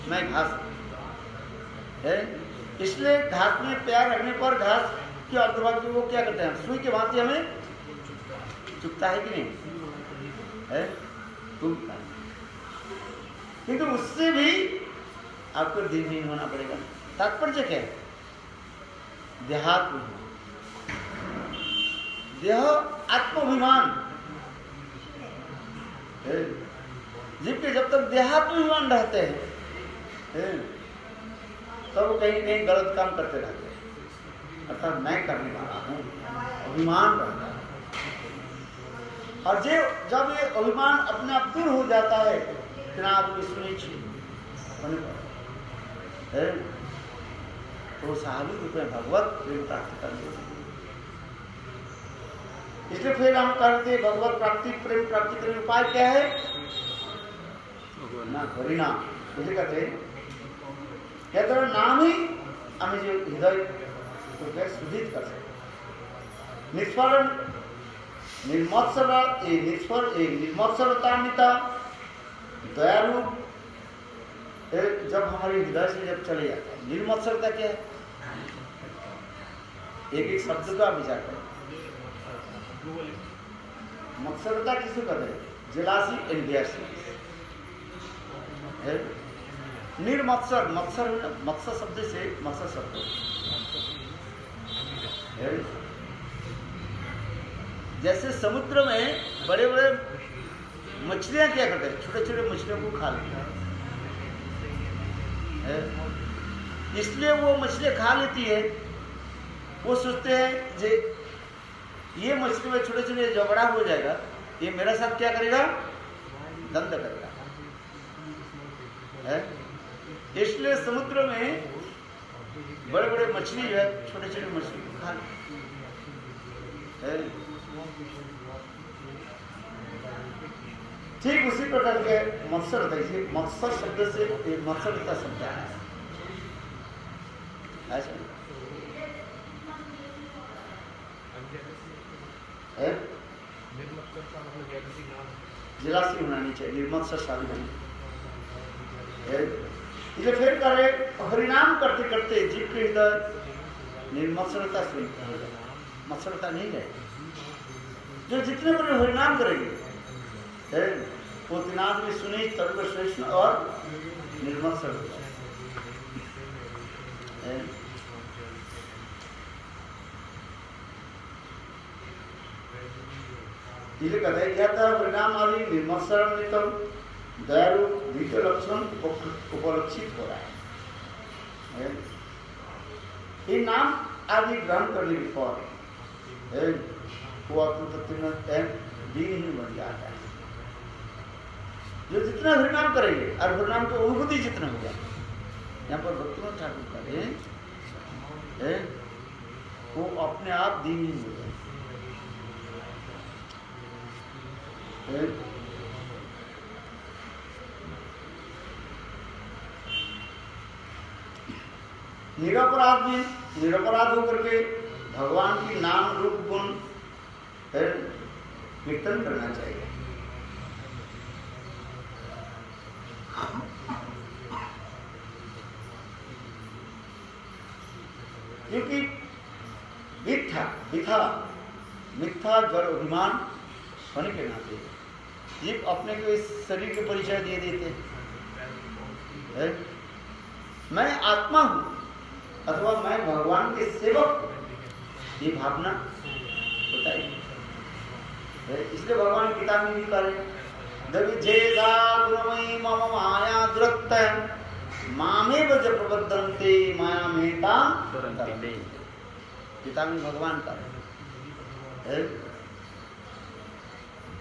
मैं घास है, इसलिए घास में पैर रखने पर घास के अर्थभाग वो क्या करते हैं, सुई के भांति हमें चुभता है कि नहीं है, चुभता है, किंतु उससे भी आपको दीनहीन होना पड़ेगा। तात्पर्य क्या है? देहात्म, देह आत्माभिमान, जीव के जब तक देहात्माभिमान रहते हैं तब वो कहीं कहीं गलत काम करते रहते हैं, अर्थात मैं करने वाला हूँ, अभिमान रहता है। और जब ये अभिमान अपने आप दूर हो जाता है, तो स्वाभाविक रूप में भगवत प्रेम प्राप्त कर लेते हैं। इसलिए फिर हम करते भगवत प्राप्ति, प्रेम प्राप्ति करने उपाय क्या है ना? हरिनाम। मुझे कहते हैं क्या तरह नाम ही हमें जो हृदय को क्या शुद्धित कर सकते, निष्फलन निर्मत्सरतान्विता दयालु जब हमारे हृदय से जब चले जाता है। निर्मत्सरता क्या है? एक एक शब्द का विचार करें। मत्सरता किसे कहते हैं? जेलासी एंड है। निर्मत्सर, मत्सर मत्सर शब्द से मत्सर शब्द है। जैसे समुद्र में बड़े बड़े मछलियां क्या करते हैं? छोटे छोटे मछलियों को खा लेते हैं, इसलिए वो मछलियां खा लेती है। वो सोचते हैं जे ये मछली में छोटे छोटे झगड़ा हो जाएगा, ये मेरा साथ क्या करेगा? दंड करेगा, है? इसलिए समुद्र में बड़े बड़े मछली जो है छोटे छोटे मछली को खा लेते हैं। ठीक उसी प्रकार के मत्सर, देखिए मत्सर शब्द से मत्सरता शब्द आया है। जिलासी होना नहीं चाहिए, निर्मत्सर शादी होनी। इसलिए फिर करे हरिनाम करते करते जीव के हृदय निर्मत्सरता से मत्सरता नहीं है। जो जितने बड़े हरिनाम करेंगे वो तिनाद में सुनी तर्क श्रेष्ठ और निर्मत्सर होता है। इसलिए कहते हैं क्या था परिणाम आदि निर्मत्सर नितम दयालु द्वितीय लक्षण उपलक्षित हो रहा है। ये नाम आदि ग्रहण करने के बाद वो दीनहीन बन जाता है। जो जितना हरिनाम करेंगे और हरिनाम की अनुभूति जितना होगा, यहाँ पर भक्तिनाथ ठाकुर करें वो अपने आप दीनहीन हो जाए। निरपराध होकर के भगवान की नाम रूप गुण कीर्तन करना चाहिए। क्योंकि विथा मिथ्या जड़ अभिमान होने के नाते जीव अपने को इस शरीर के परिचय दे देते हैं। मैं आत्मा हूं अथवा मैं भगवान के सेवक हूं, ये भावना होता है। इसलिए भगवान गीता में भी करें दविजेदा गुणमयी मम माया दुरक्त मामे बज प्रबद्धन्ते माया मेता गीता में भगवान का है।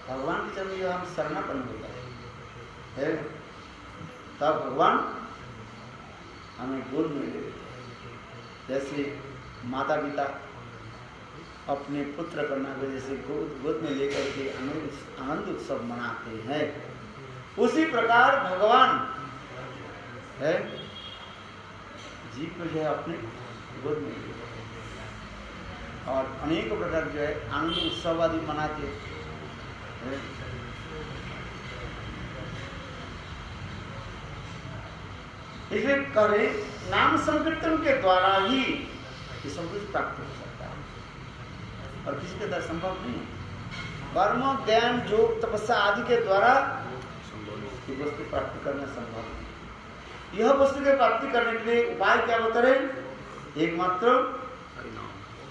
भगवान के चरण में हम शरणापन्न होता है तब भगवान हमें गोद में ले लेते हैं। जैसे माता पिता अपने पुत्र कन्या को जैसे गोद में लेकर के आनंद उत्सव मनाते हैं, उसी प्रकार भगवान है जीव को जो है अपने गोद में ले और अनेक प्रकार जो है आनंद उत्सव आदि मनाते हैं। इसलिए करें नाम संकीर्तन के द्वारा ही ये सब कुछ प्राप्त हो सकता है और किसी के द्वारा संभव नहीं है। कर्म ज्ञान योग तपस्या आदि के द्वारा ये वस्तु प्राप्ति करना संभव नहीं। यह वस्तु की प्राप्ति करने के लिए उपाय क्या होता है? एकमात्र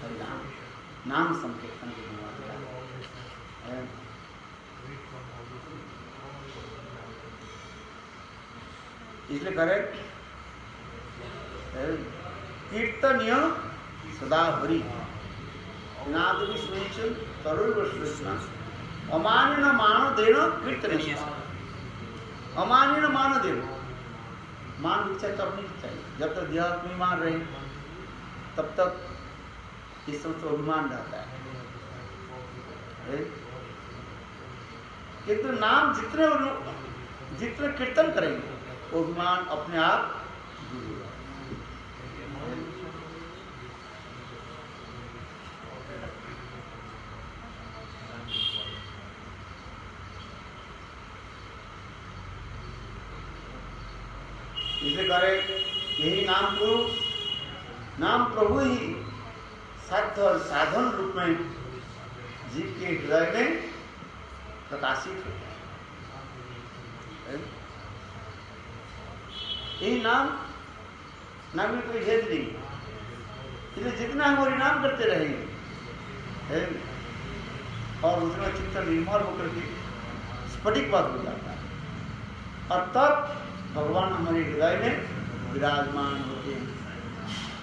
हरिनाम नाम संकीर्तन के द्वारा। इसलिए करें कीर्तनीय सदा हरि नाद विस्मरण तरुण कृष्ण अमानिन मान देन कीर्तनीय अमानिन मान देन मान इच्छा तब नहीं चाहिए। जब तक देह में मान रहे तब तक इस सब तो अभिमान रहता है। किंतु नाम जितने कीर्तन करेंगे वो अभिमान अपने आप दूर हो जाएगा। इसे करे यही नाम प्रभु ही साध्य और साधन रूप में जीव के हृदय में प्रकाशित होता है। यही नाम में कोई भेद नहीं। इसलिए जितना हम हरिनाम करते रहेंगे और उतना चित्त निर्मल होकर के स्फटिकवाद हो जाता है और तब भगवान हमारे हृदय में विराजमान होते हैं।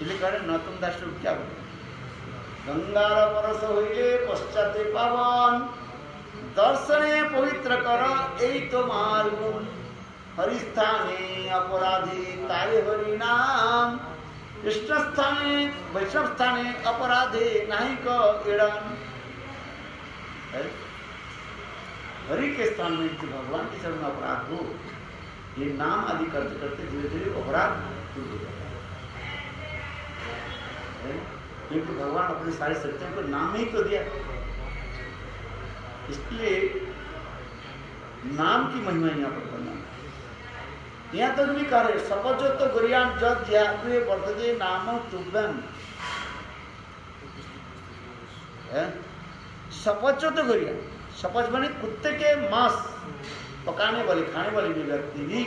इसलिए कह रहे नौतम दास लोग क्या बोले? गंगार परस होइले पश्चाते पावन दर्शने पवित्र कर यही तो मार्ग हरिस्थाने अपराधी ताये हरि नाम कृष्ण स्थाने वैष्णव स्थाने अपराधे नहीं एड़न। हरि के स्थान में जो भगवान के चरण में अपराध हो, ये नाम आदि करते करते धीरे धीरे अपराध दूर हो जाता है। क्योंकि भगवान अपने सारे सत्यों को नाम ही तो दिया, इसलिए नाम की महिमा यहाँ पर करना। यहाँ तक भी कह रहे सपचो तो गुरियान जब ज्ञापे वर्तते नाम तुभ्यम। सपचो तो गुरिया, सपच बने कुत्ते के मांस पकाने वाले खाने वाले भी व्यक्ति भी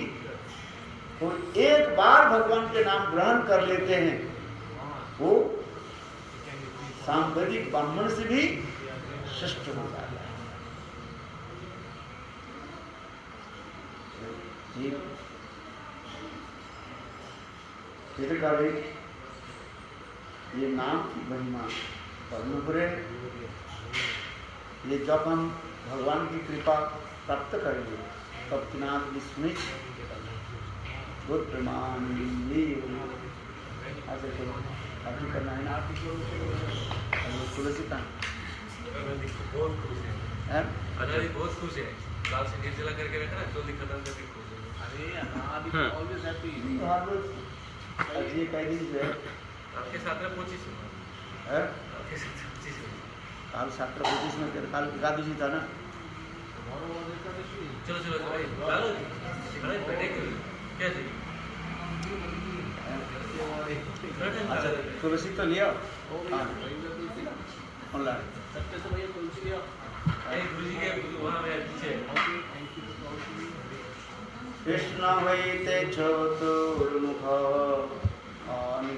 कोई एक बार भगवान के नाम ग्रहण कर लेते हैं, वो सांवैदिक ब्राह्मण से भी श्रेष्ठ हो जाता है। ये नाम की महिमा परमपुरे, ये जब हम भगवान की कृपा प्राप्त करेंगे तब किनार विस्मित बहुत प्रमाण ऐसे करो आरती करना है ना। तुलसी का बहुत खुश है, बहुत खुश है। काल से निर्जला करके रखा ना, जल्दी खत्म करके खुश है। Always happy. आज ये कई दिन जो है आपके साथ में 25 है, आपके साथ 25 काल 7:25 में काल एकादशी था ना। चलो चलो भाई डालो बड़े बैठे क्या जी। अच्छा तुलसी तो लिया। ऑनलाइन। गुरु जी के वहाँ में पीछे कृष्ण वैते चतुर्मुख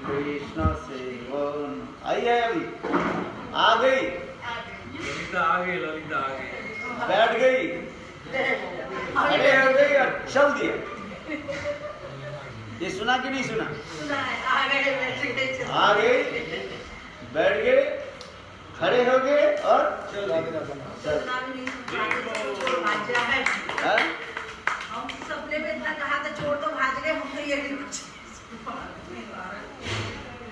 कृष्ण सेवन। आई है अभी, आ गई, ललिता आ गई, ललिता आ गई, बैठ गई, खड़े हो गई और चल दिया। ये सुना कि नहीं सुना? आ गए, बैठ गए, खड़े हो गए और चल दिए। हम सपने में इतना कहा था छोड़ दो, भाग गए हम। तो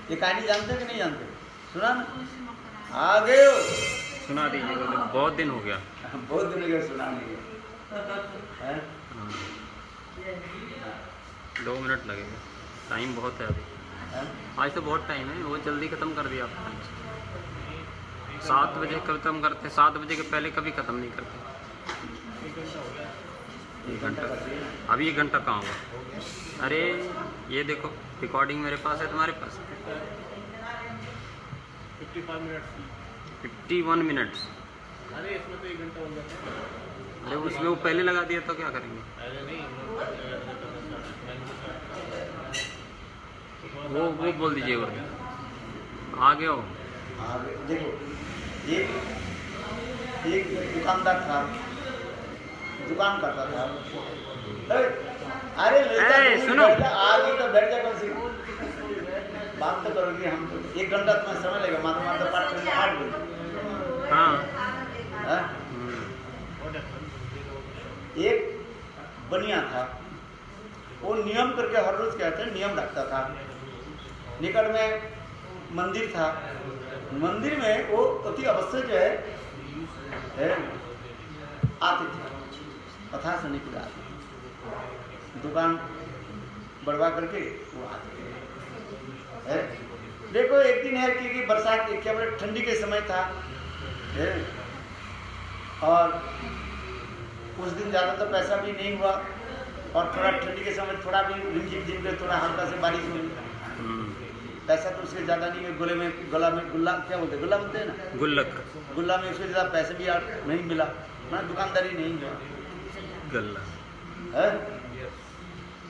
ये कहानी जानते कि नहीं जानते? सुना ना? आ गए हो, सुना दीजिए, बहुत दिन हो गया। बहुत दिन हो गया सुना नहीं है। 2 मिनट लगेगा, टाइम बहुत है अभी। आज तो बहुत टाइम है, वो जल्दी ख़त्म कर दिया आपने। 7 बजे ख़त्म करते, 7 बजे के पहले कभी ख़त्म नहीं करते। 1 घंटा, अभी 1 घंटा कहाँ हुआ? अरे ये देखो, रिकॉर्डिंग मेरे पास है, तुम्हारे पास 51 मिनट्स। अरे इसमें तो 1 घंटा हो जाता है। अरे उसमें वो पहले लगा दिया तो क्या करेंगे? अरे नहीं, वो बोल दीजिए, वो आगे हो। आगे देखो, एक दुकानदार था, दुकान करता था। अरे सुनो, आगे तो बैठ जा, कम से कम बात तो करोगे। हम तो 1 घंटा तुम्हें समय लगेगा, मात्र पाठ करके 8 बजे। हाँ, एक बनिया था, वो नियम करके हर रोज कहते हैं नियम रखता था। निकट में मंदिर था, मंदिर में वो अति अवश्य जो है आते थे, कथा सुनने के लिए आते थे। दुकान बढ़वा करके वो आते थे। देखो एक दिन है कि बरसात क्या बोले, ठंडी के समय था और उस दिन ज़्यादा तो पैसा भी नहीं हुआ और थोड़ा ठंडी के समय थोड़ा भी रिमझिम में थोड़ा हल्का से बारिश हुई। पैसा तो उसके ज़्यादा नहीं है, गला में गुल्ला क्या बोलते हैं, गुल्ला बोलते हैं ना, गुल्लक, गुल्ला में उसके ज़्यादा पैसे भी नहीं मिला, मैं दुकानदारी नहीं हुआ गल्ला है।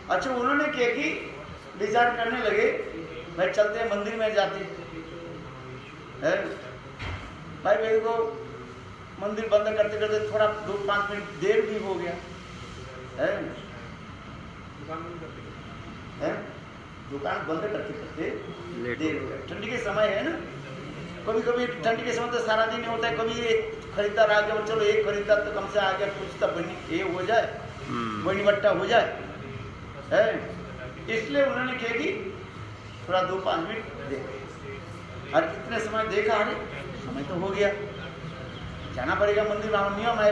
अच्छा, उन्होंने क्या कि विचार करने लगे, भाई चलते हैं मंदिर में जाते है। भाई मेरे को मंदिर बंद करते करते थोड़ा 2-5 मिनट देर भी हो गया है। दुकान बंद करते करते देर हो गया, ठंडी के समय है ना। कभी कभी ठंडी के समय तो सारा दिन होता है, कभी एक खरीदार आ गया, चलो एक खरीदार तो कम से आ गया, कुछ तो बनी ये हो जाए, बनी बट्टा हो जाए है। इसलिए उन्होंने क्या कि थोड़ा 2-5 मिनट देखा, और इतने समय देखा, अरे समय तो हो गया, जाना पड़ेगा मंदिर, वहाँ नियम है।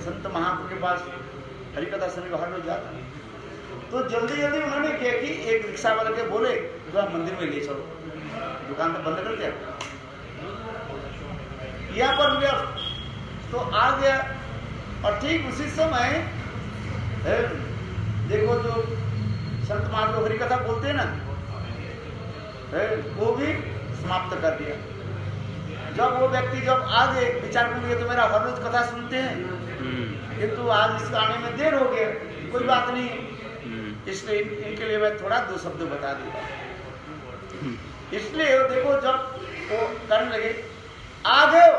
संत महापुरुष के पास हरिकथा सुनने को हर रोज जाता। तो जल्दी जल्दी उन्होंने किया कि एक रिक्शा वाले के बोले तो आप मंदिर में ले चलो, दुकान तो बंद कर दिया। यहाँ पर गया तो आ गया, और ठीक उसी समय देखो जो संत महापुरुष हरिकथा बोलते हैं ना, वो भी समाप्त कर दिया। जब वो व्यक्ति जब आगे विचार करेंगे तो मेरा हर रोज कथा सुनते हैं, किंतु आज इसका आने में देर हो गया, कोई बात नहीं, इसलिए इनके लिए मैं थोड़ा 2 शब्द बता दूंगा। इसलिए वो देखो जब वो करने लगे, आ गए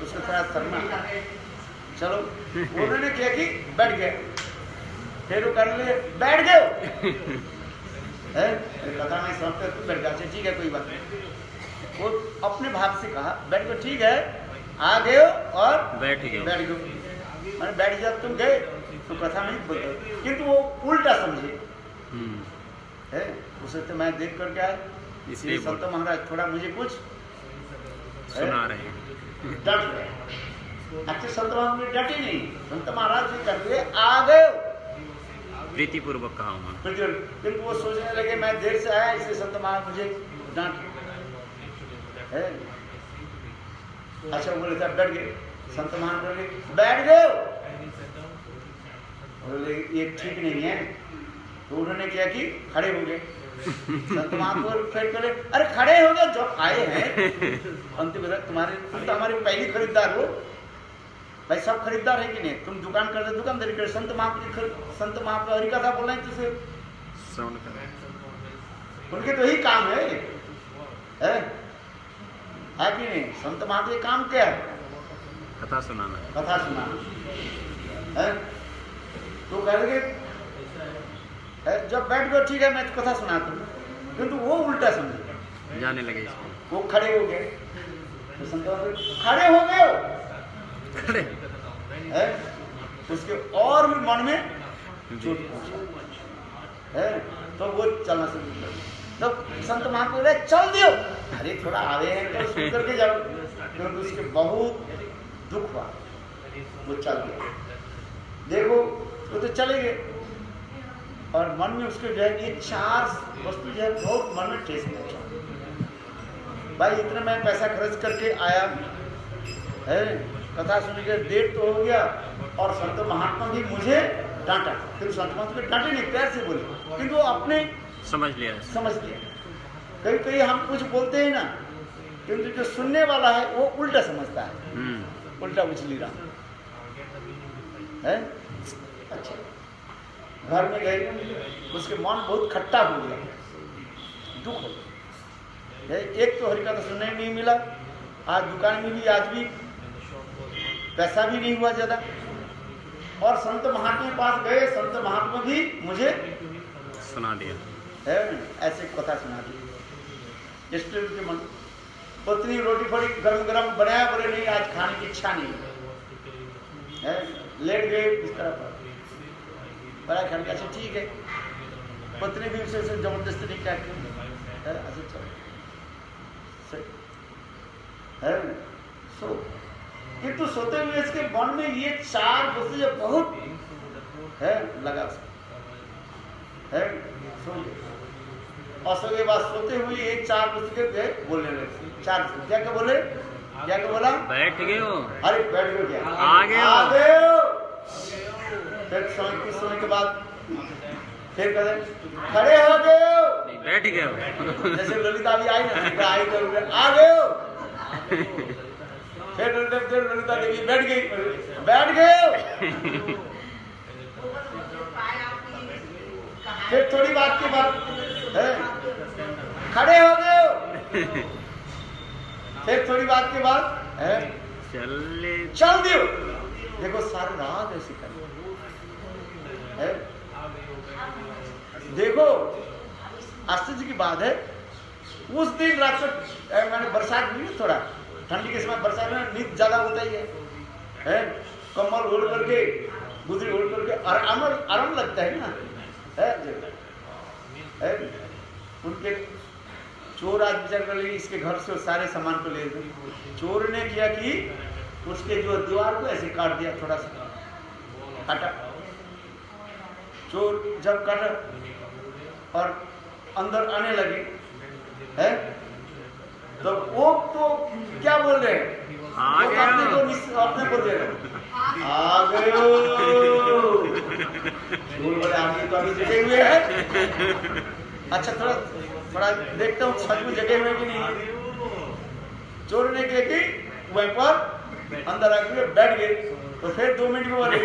उसको थोड़ा शर्मा, चलो उन्होंने क्या कि बैठ गए, फिर वो करने लगे बैठ गए कथा में समझते तो बैठ गया, ठीक है कोई बात नहीं। वो अपने भाव से कहा बैठ गए, ठीक है आ गए और बैठ गए, मैंने बैठ जब तुम गए तो कथा में बोलते, किंतु वो उल्टा समझे है। उसे तो मैं देख करके आया, इसलिए संत महाराज थोड़ा मुझे कुछ सुना रहे हैं, डट गए। अच्छा, संत महाराज डटे नहीं, संत महाराज जी करते आ गए, प्रीतिपूर्वक कहा हूँ। फिर वो सोचने लगे मैं देर से आया, इसलिए संत महाराज मुझे डांट है। अच्छा, बोले साहब बैठ गए, संत महाराज बोले बैठ गए, बोले ये ठीक नहीं है। तो उन्होंने क्या कि खड़े हो गए, संत महापुरुष फिर बोले अरे खड़े हो गए जो आए हैं अंतिम तुम्हारे, तुम तो हमारे पहली खरीदार हो भाई, सब खरीदार है कि नहीं, तुम दुकान करते दुकानदारी कर, संत महापुरुष हरि कथा बोल रहे हैं तुझे, उनके तो यही काम है कि नहीं? संत महापुरुष काम क्या है? कथा सुनाना, कथा सुनाना है। तो कहेंगे जब बैठ गए ठीक है मैं कथा सुनाता हूँ, किंतु वो उल्टा समझे, जाने लगे इसको। वो खड़े हो गए तो संत खड़े हो गए हो खड़े है, उसके और भी मन में चोट पहुंचा है, तो वो चलना शुरू कर दिया। तब संत महापुरुष चल दियो, अरे थोड़ा आवे हैं तो सुन करके जाओ, क्योंकि उसके बहुत दुख हुआ, वो चल गया। देखो वो तो चले गए और मन में उसके जो है ये चार वस्तु जो है बहुत मन में ठेस पहुंचा। भाई इतना मैं पैसा खर्च करके आया है, कथा सुन के देर तो हो गया और संत महात्मा भी मुझे डांटा, फिर संत महात्मा डांटे नहीं, प्यार से बोले, किंतु वो अपने समझ लिया। कभी कभी हम कुछ बोलते हैं ना, किंतु जो सुनने वाला है वो उल्टा समझता है, उल्टा उछली रहा है। अच्छा घर में गए, उसके मन बहुत खट्टा हो गया, दुख हो गया। एक तो हरिकथा सुनने नहीं मिला, आज दुकान में भी आज भी पैसा भी नहीं हुआ ज्यादा, और संत महात्मा के पास गए, संत महात्मा भी मुझे सुना दिया है, ऐसे कथा सुना दी। स्टूडेंट के मन पत्नी रोटी फड़ी गरम गरम बनाया, बोले नहीं आज खाने की इच्छा नहीं है, लेट गए इस तरह पर बड़ा खड़ के, अच्छा ठीक है, पत्नी भी उसे जबरदस्ती नहीं कहती है, अच्छा चलो है सो, किंतु सोते हुए इसके मन में ये चार वस्तु जो बहुत है लगा है, सो और सो के बाद सोते हुए ये चार वस्तु के बोलने लगे, चार क्या क्या बोले, क्या क्या बोला, बैठ गए हो, अरे बैठ गए क्या, आ गए हो। फिर कुछ समय के बाद फिर कहते खड़े हो गए हो, बैठ गए हो, जैसे ललिता भी आई ना, आई तो आ गए हो, फिर ललिता देवी बैठ गए हो, फिर थोड़ी बात के बाद खड़े हो गए हो, फिर थोड़ी बात के बाद चल दियो। देखो सारी रात ऐसी कर है। देखो आश्चर्य की बात है, उस दिन रात को मैंने बरसात हुई थोड़ा ठंडी के समय, बरसात में नींद ज्यादा होता ही है? कम्बल ओढ़ करके गुदरी ओढ़ करके आराम लगता है ना है? उनके चोर आज विचार कर लिए इसके घर से सारे सामान को ले गए, चोर ने किया कि उसके जो दीवार को ऐसे काट दिया, थोड़ा सा काटा, चोर जब काटा और अंदर आने लगे है, तो वो तो क्या बोल रहे हैं, अपने को दे रहे आ गए बोले आगे तो अभी जगे हुए हैं। अच्छा थोड़ा देखता हूँ सच में जगे हुए कि नहीं। चोर ने किया कि वहीं पर अंदर आके बैठ गए, तो फिर 2 मिनट में बोले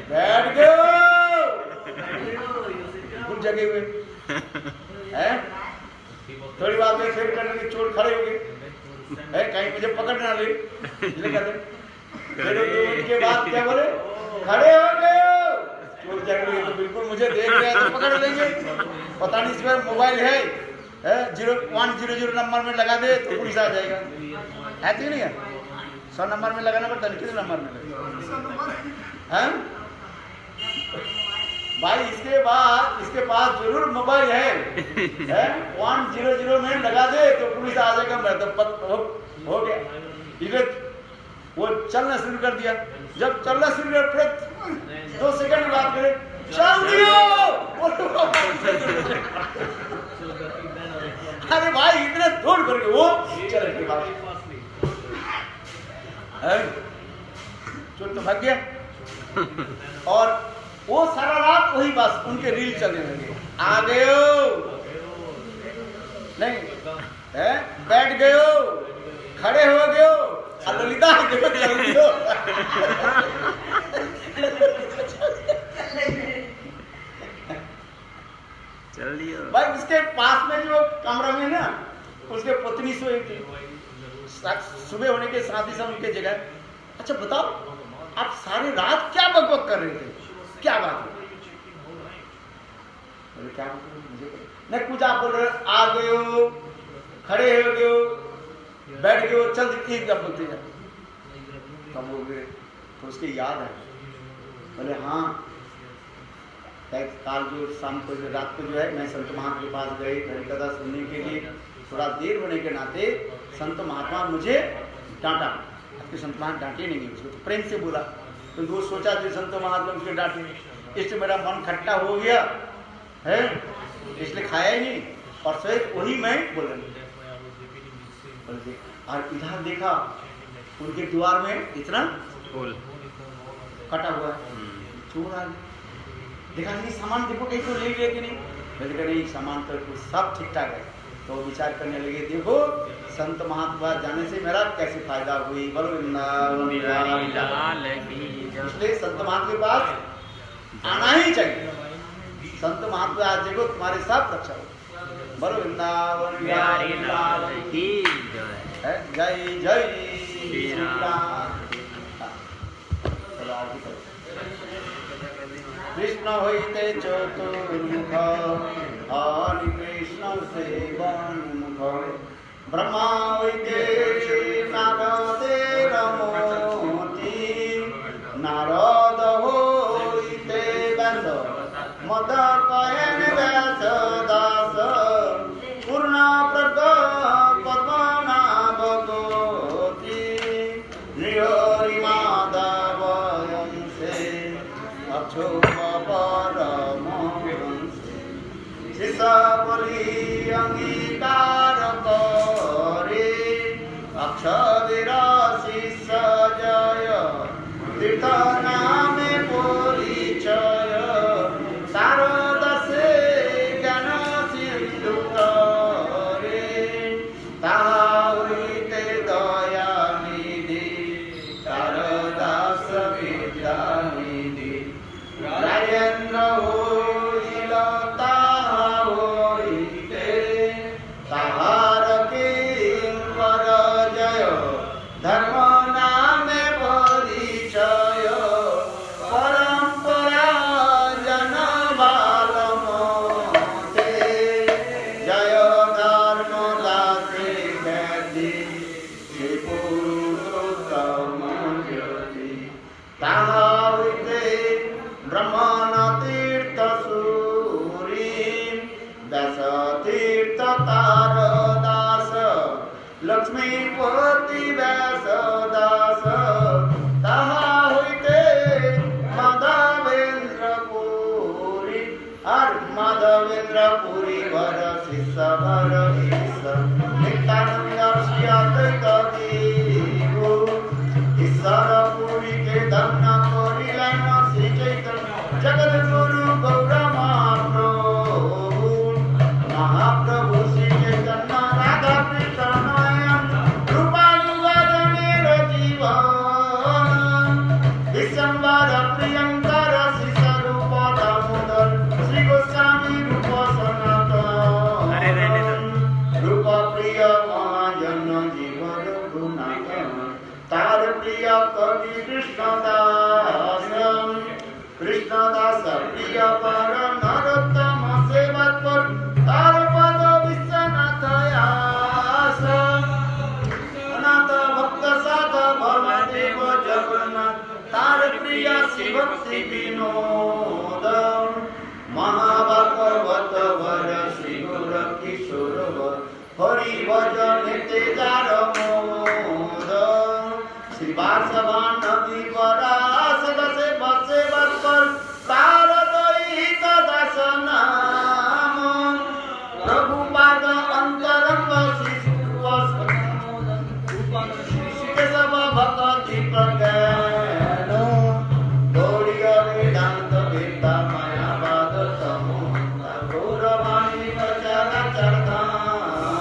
बैठ गए कुछ जगे हुए हैं। थोड़ी बात में फिर करने के चोर खड़े हो गए, कहीं मुझे पकड़ ना ले, कहते फिर 2 मिनट के बाद क्या बोले खड़े हो गए, चोर जग गए तो बिल्कुल मुझे देख रहे हैं तो पकड़ लेंगे, पता नहीं इसमें मोबाइल है 0100 नंबर में लगा दे तो पुलिस आ जाएगा, है तो नहीं है? 100 नंबर में लगाना पड़ता है, कितने नंबर में है भाई? इसके पास जरूर मोबाइल है 100 में लगा दे तो पुलिस आ जाएगा, मैं तो हो गया। इधर वो चलना शुरू कर दिया, जब चलना शुरू किया फिर 2 सेकंड बात करे चल दियो। अरे भाई इतना दौड़ करके वो चले के बाद चोर तो भाग गया और वो सारा रात वही बस उनके रील चलने लगे, आ गए हो नहीं है, बैठ गयो, खड़े हो गयो, ललिता देखो चल गयो। चल दियो। भाई उसके पास में जो कमरा में ना उसके पत्नी सोई थी, सुबह होने के साथ ही सब उनके जगह। अच्छा बताओ आप सारी रात क्या बकबक कर रहे थे, क्या बात है? क्या मुझे नहीं कुछ आप बोल रहे आ गए हो, खड़े हो गए हो, बैठ गए हो, चल एक जब बोलते जा कब हो गए तो उसके याद है। बोले हाँ काल जो शाम को जो रात को जो है मैं संत महात्मा के पास गई हरिकथा सुनने के लिए, थोड़ा देर होने के नाते संत महात्मा मुझे डांटा। आपके संत महात्मा डांटे नहीं, उसको तो प्रेम से बोला, तो वो सोचा जो संत महात्मा उसके डांटे, इससे मेरा मन खट्टा हो गया है, इसलिए खाया ही नहीं और शायद वही मैं बोल रही। और इधर देखा उनके द्वार में इतना फूल कटा हुआ है, चोर आ गए, देखा कि सामान देखो कहीं तो ले गए कि नहीं, बोले नहीं सामान तो कुछ सब ठीक ठाक है। तो विचार करने लगे देखो संत महात्मा जाने से मेरा कैसे फायदा हुई, इसलिए संत महात्मा के पास आना ही चाहिए। संत महात्मा आज देखो तुम्हारे साथ रक्षा हो। बोलो वृंदावन बिहारी लाल की जय, जय जय श्री राम। कृष्ण होते चतुर्मुख हरि कृष्ण सेवन्मुख, ब्रह्मा होते नारदेव मोती, नारद होते व्यास मद कयन व्यास दास, पूर्ण प्रग पद्मनाभ गोती, हरि माधव अंशे अक्षोभ परम शिषबली अंगीकार करे, अक्षवीर शिष्य जय तीर्थ नामे परिचय, शारदा से ज्ञान सिंधु करे, ताहा होइते दया निधि, शारदास विद्या निधि, राजेन्द्र होइल ताहा होइते, ताहार किंकर जय, धर्म नामे परिचय, परंपरा जन बाल मोते, जय धर्म दासी ख्याति, श्री पुरुषोत्तम ज्योति, ताहा होइते ब्रह्मण तीर्थ सूरी, व्यास तीर्थ तार दास, लक्ष्मीपति व्यास दास, ताहा होइते माधवेन्द्र पुरी, और माधवेन्द्र पुरी वर शिष्य वर ईश, नित्यानंद श्री अद्वैत विभु, ईश्वर पुरी के धन्य करिलेन श्री चैतन्य जगत गुरु गौर महाप्रभु, महाप्रभु श्री चैतन्य राधा कृष्ण नयन रूपानुगजनेर जीवन, विश्वम्बर प्रियंकर शिशरूप दामोदर, श्री गोस्वामी रूप सनातन, रूप प्रिय महाजन जीव रघुनाथन, तार प्रिय कवि कृष्णदास, कृष्णदास प्रिय पर नरोत्तम सेवक पर, तार पद विश्वनाथ यास, अनाथ भक्त साध भवदेव जगन्नाथ, तार प्रिय श्री भक्ति विनोद, महाभागवत वर श्री गुर किशोर वर, हरि भजन तेजार मोद, श्री वासवान नदी परास दसे बसे बत्पर, तार दैहिक दास नाम, प्रभुपाद अंतरंग शिशु सब भक्ति प्रज्ञान, गौड़ीय वेदांत वेदा मायावाद तमो, गौरवाणी प्रचार चरधाम,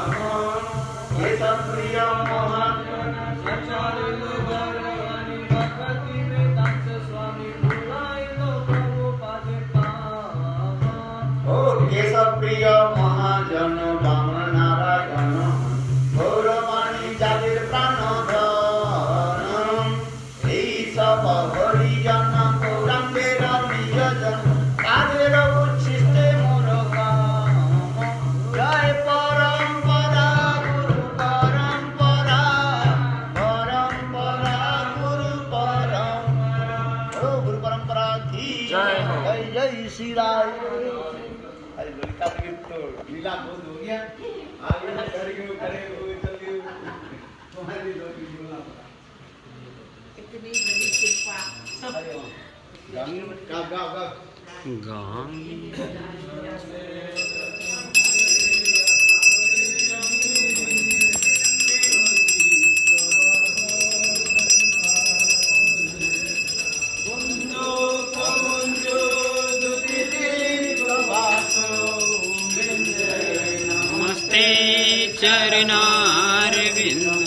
शिराए। अरे ललिता जी तो लीला बहुत हो गया, आगे करेंगे चलिए तुम्हारी लोग बोलना पड़ा। इतनी बड़ी कृपा। अरे गा नमस्ते चरणारविंदम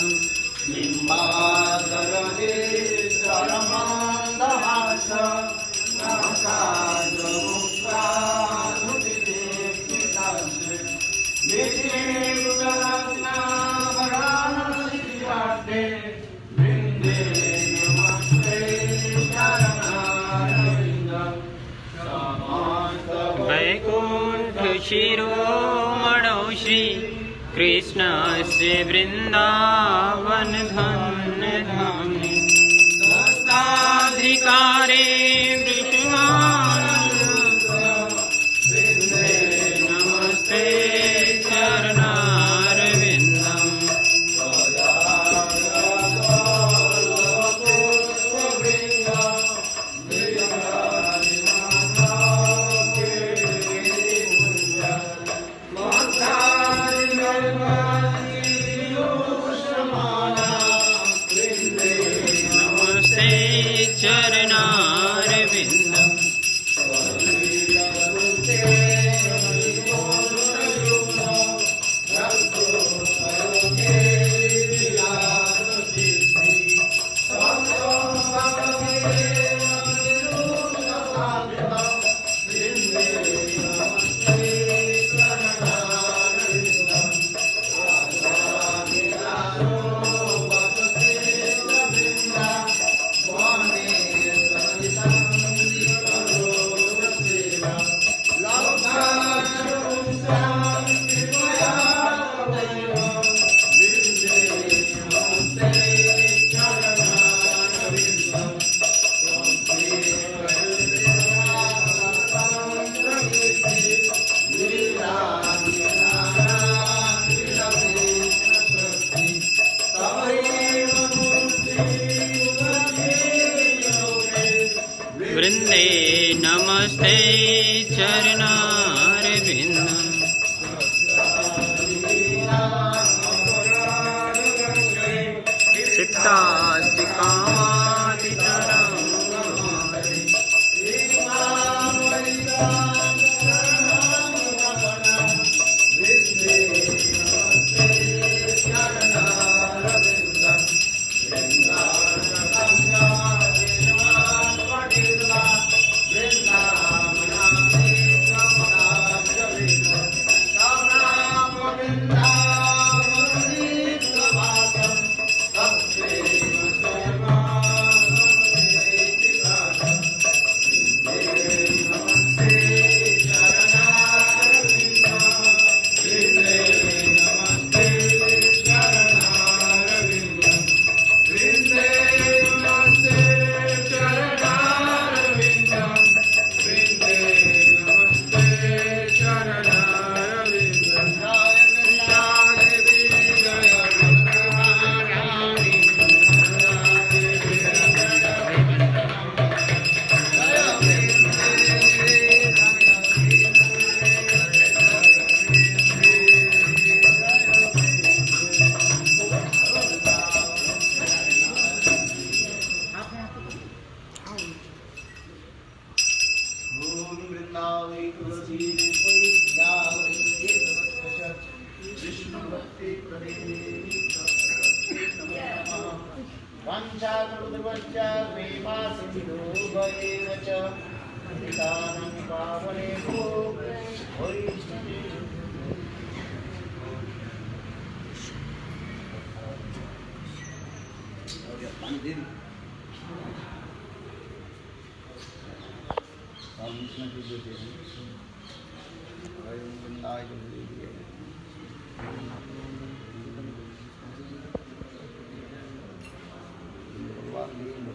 निम्बादरजे चरमान्दहास नमस्कारमुक्तानुदिते पितासे निधिमुदरत्नाभरणसिद्धिराट्टे वृन्दे नमस्ते चरणारविन्दम वैकुंठ शिरोमणौ श्री कृष्णस्य वृन्दावन धन्य धामे दत्ताधिकारे वृषभानुवृन्दे नमस्ते चरणारविन्दम् नमस्ते चरणारविन्दम् वृन्दे नमस्ते चरणारविन्दम् सिक्तास्ति कामादितरम्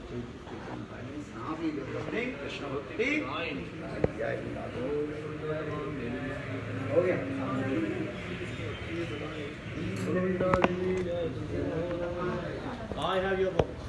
हरे कृष्ण भक्ति हो गया। I have your book.